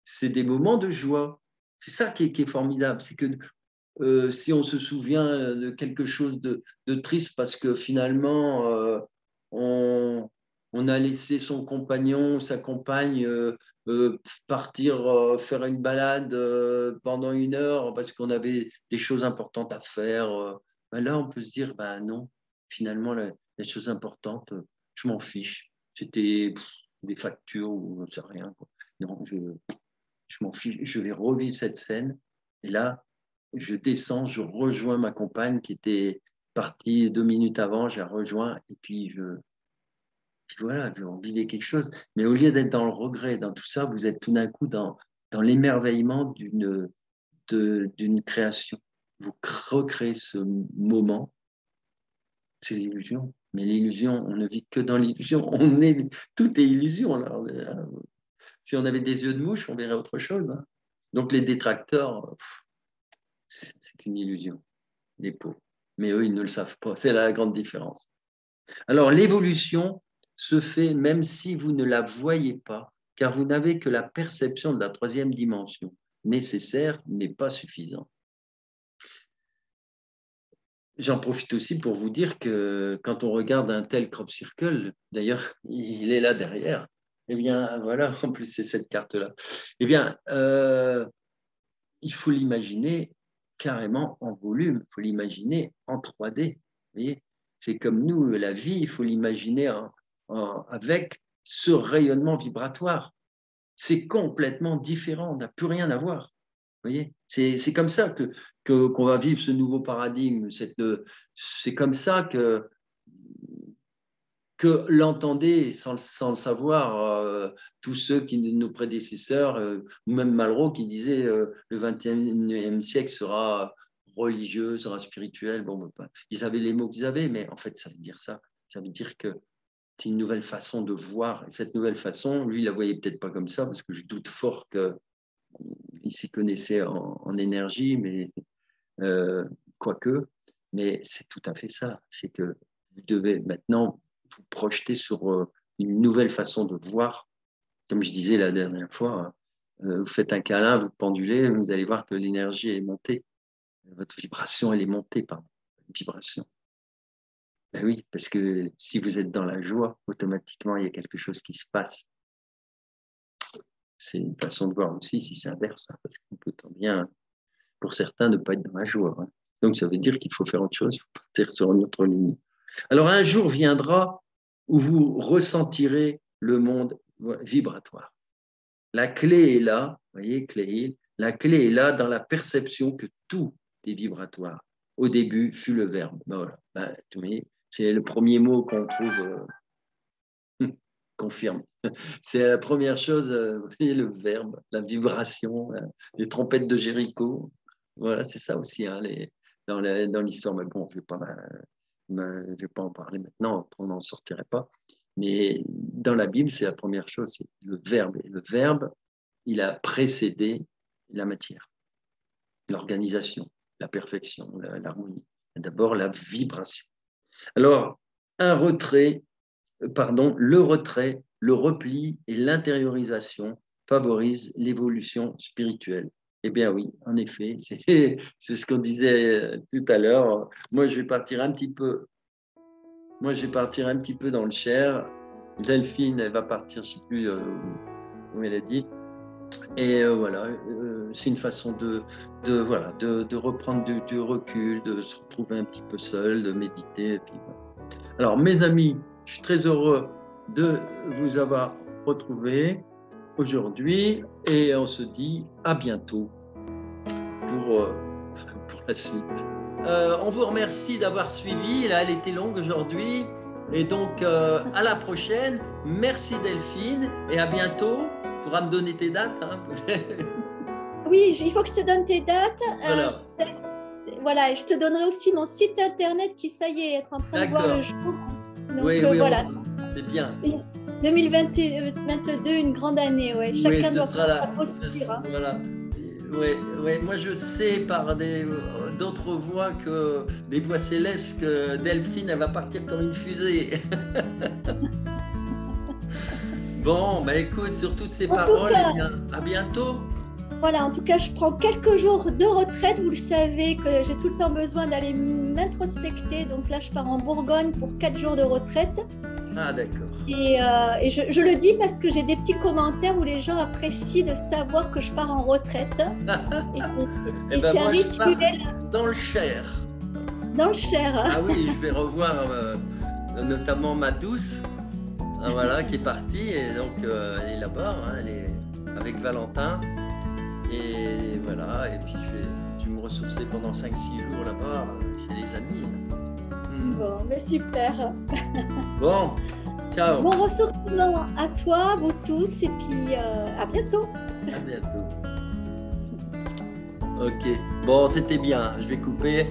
c'est des moments de joie. C'est ça qui est formidable. C'est que si on se souvient de quelque chose de triste parce que finalement, on a laissé son compagnon, sa compagne partir faire une balade pendant 1 heure parce qu'on avait des choses importantes à faire, ben là, on peut se dire, ben non, finalement, les choses importantes, je m'en fiche. C'était des factures ou je ne sais rien, quoi. Non, je m'en fiche, je vais revivre cette scène. Et là, je descends, je rejoins ma compagne qui était partie 2 minutes avant, je la rejoins et puis voilà, on vivait quelque chose. Mais au lieu d'être dans le regret, dans tout ça, vous êtes tout d'un coup dans l'émerveillement d'une création. Vous recréez ce moment, c'est l'illusion. Mais l'illusion, on ne vit que dans l'illusion. Tout est illusion. Alors, si on avait des yeux de mouche, on verrait autre chose. Hein. Donc les détracteurs, c'est qu'une illusion, les pauvres. Mais eux, ils ne le savent pas. C'est la grande différence. Alors l'évolution se fait même si vous ne la voyez pas, car vous n'avez que la perception de la 3e dimension. Nécessaire, mais pas suffisant. J'en profite aussi pour vous dire que quand on regarde un tel crop circle, d'ailleurs, il est là derrière, eh bien, voilà, en plus, c'est cette carte-là. Eh bien, il faut l'imaginer carrément en volume, il faut l'imaginer en 3D. Vous voyez, c'est comme nous, la vie, il faut l'imaginer avec ce rayonnement vibratoire. C'est complètement différent, on n'a plus rien à voir. Vous voyez, c'est comme ça qu'on va vivre ce nouveau paradigme. C'est comme ça que l'entendaient sans le savoir tous ceux nos prédécesseurs, ou même Malraux qui disait le XXIe siècle sera religieux, sera spirituel. Bon, ils avaient les mots qu'ils avaient, mais en fait, ça veut dire ça. Ça veut dire que c'est une nouvelle façon de voir. Et cette nouvelle façon, lui, il la voyait peut-être pas comme ça, parce que je doute fort il s'y connaissait en énergie, mais quoique, mais c'est tout à fait ça. C'est que vous devez maintenant vous projeter sur une nouvelle façon de voir. Comme je disais la dernière fois, vous faites un câlin, vous pendulez, vous allez voir que l'énergie est montée. Votre vibration, elle est montée, pardon. Vibration. Ben oui, parce que si vous êtes dans la joie, automatiquement, il y a quelque chose qui se passe. C'est une façon de voir aussi si c'est inverse, hein, parce qu'on peut tant bien, pour certains, ne pas être dans la joie. Hein. Donc, ça veut dire qu'il faut faire autre chose, il faut partir sur une autre ligne. Alors, un jour viendra où vous ressentirez le monde vibratoire. La clé est là, vous voyez, clé, la clé est là dans la perception que tout est vibratoire. Au début fut le verbe. Ben voilà. Ben, c'est le premier mot qu'on trouve, confirme. C'est la première chose, vous voyez, le verbe, la vibration, les trompettes de Jéricho. Voilà, c'est ça aussi hein, dans l'histoire. Mais bon, je ne vais pas en parler maintenant, on n'en sortirait pas. Mais dans la Bible, c'est la première chose, c'est le verbe. Et le verbe, il a précédé la matière, l'organisation, la perfection, l'harmonie. D'abord, la vibration. Alors, le retrait, le repli et l'intériorisation favorisent l'évolution spirituelle. Eh bien oui, en effet, c'est ce qu'on disait tout à l'heure. Moi, je vais partir un petit peu dans le Cher. Delphine, elle va partir, je ne sais plus où elle a dit. Et voilà, c'est une façon de reprendre du recul, de se retrouver un petit peu seul, de méditer. Et puis, voilà. Alors, mes amis, je suis très heureux de vous avoir retrouvé aujourd'hui et on se dit à bientôt pour la suite. On vous remercie d'avoir suivi. Là, elle était longue aujourd'hui. Et donc, à la prochaine. Merci Delphine et à bientôt. Tu pourras me donner tes dates. Hein. Oui, il faut que je te donne tes dates. Voilà. Voilà, et je te donnerai aussi mon site internet qui, ça y est, est en train de voir le jour. Donc, oui, voilà. C'est bien. 2022, une grande année. Ouais. Chacun doit prendre sa posture. Hein. Voilà. Oui, moi je sais par d'autres voix des voix célestes que Delphine elle va partir comme une fusée. Bon, bah écoute, sur toutes ces paroles, eh bien, à bientôt. Voilà, en tout cas, je prends quelques jours de retraite. Vous le savez que j'ai tout le temps besoin d'aller m'introspecter. Donc là, je pars en Bourgogne pour 4 jours de retraite. Ah, d'accord. Et je le dis parce que j'ai des petits commentaires où les gens apprécient de savoir que je pars en retraite. et c'est un rituel. Dans le Cher. Dans le Cher. Ah oui, je vais revoir notamment ma douce, hein, voilà, qui est partie. Et donc, elle est là-bas, hein, elle est avec Valentin. Et voilà, et puis je vais me ressourcer pendant 5-6 jours là-bas chez les amis. Bon, mais super. Bon, ciao. Bon ressourcement à toi, vous tous, et puis à bientôt. À bientôt. Ok, bon, c'était bien, je vais couper.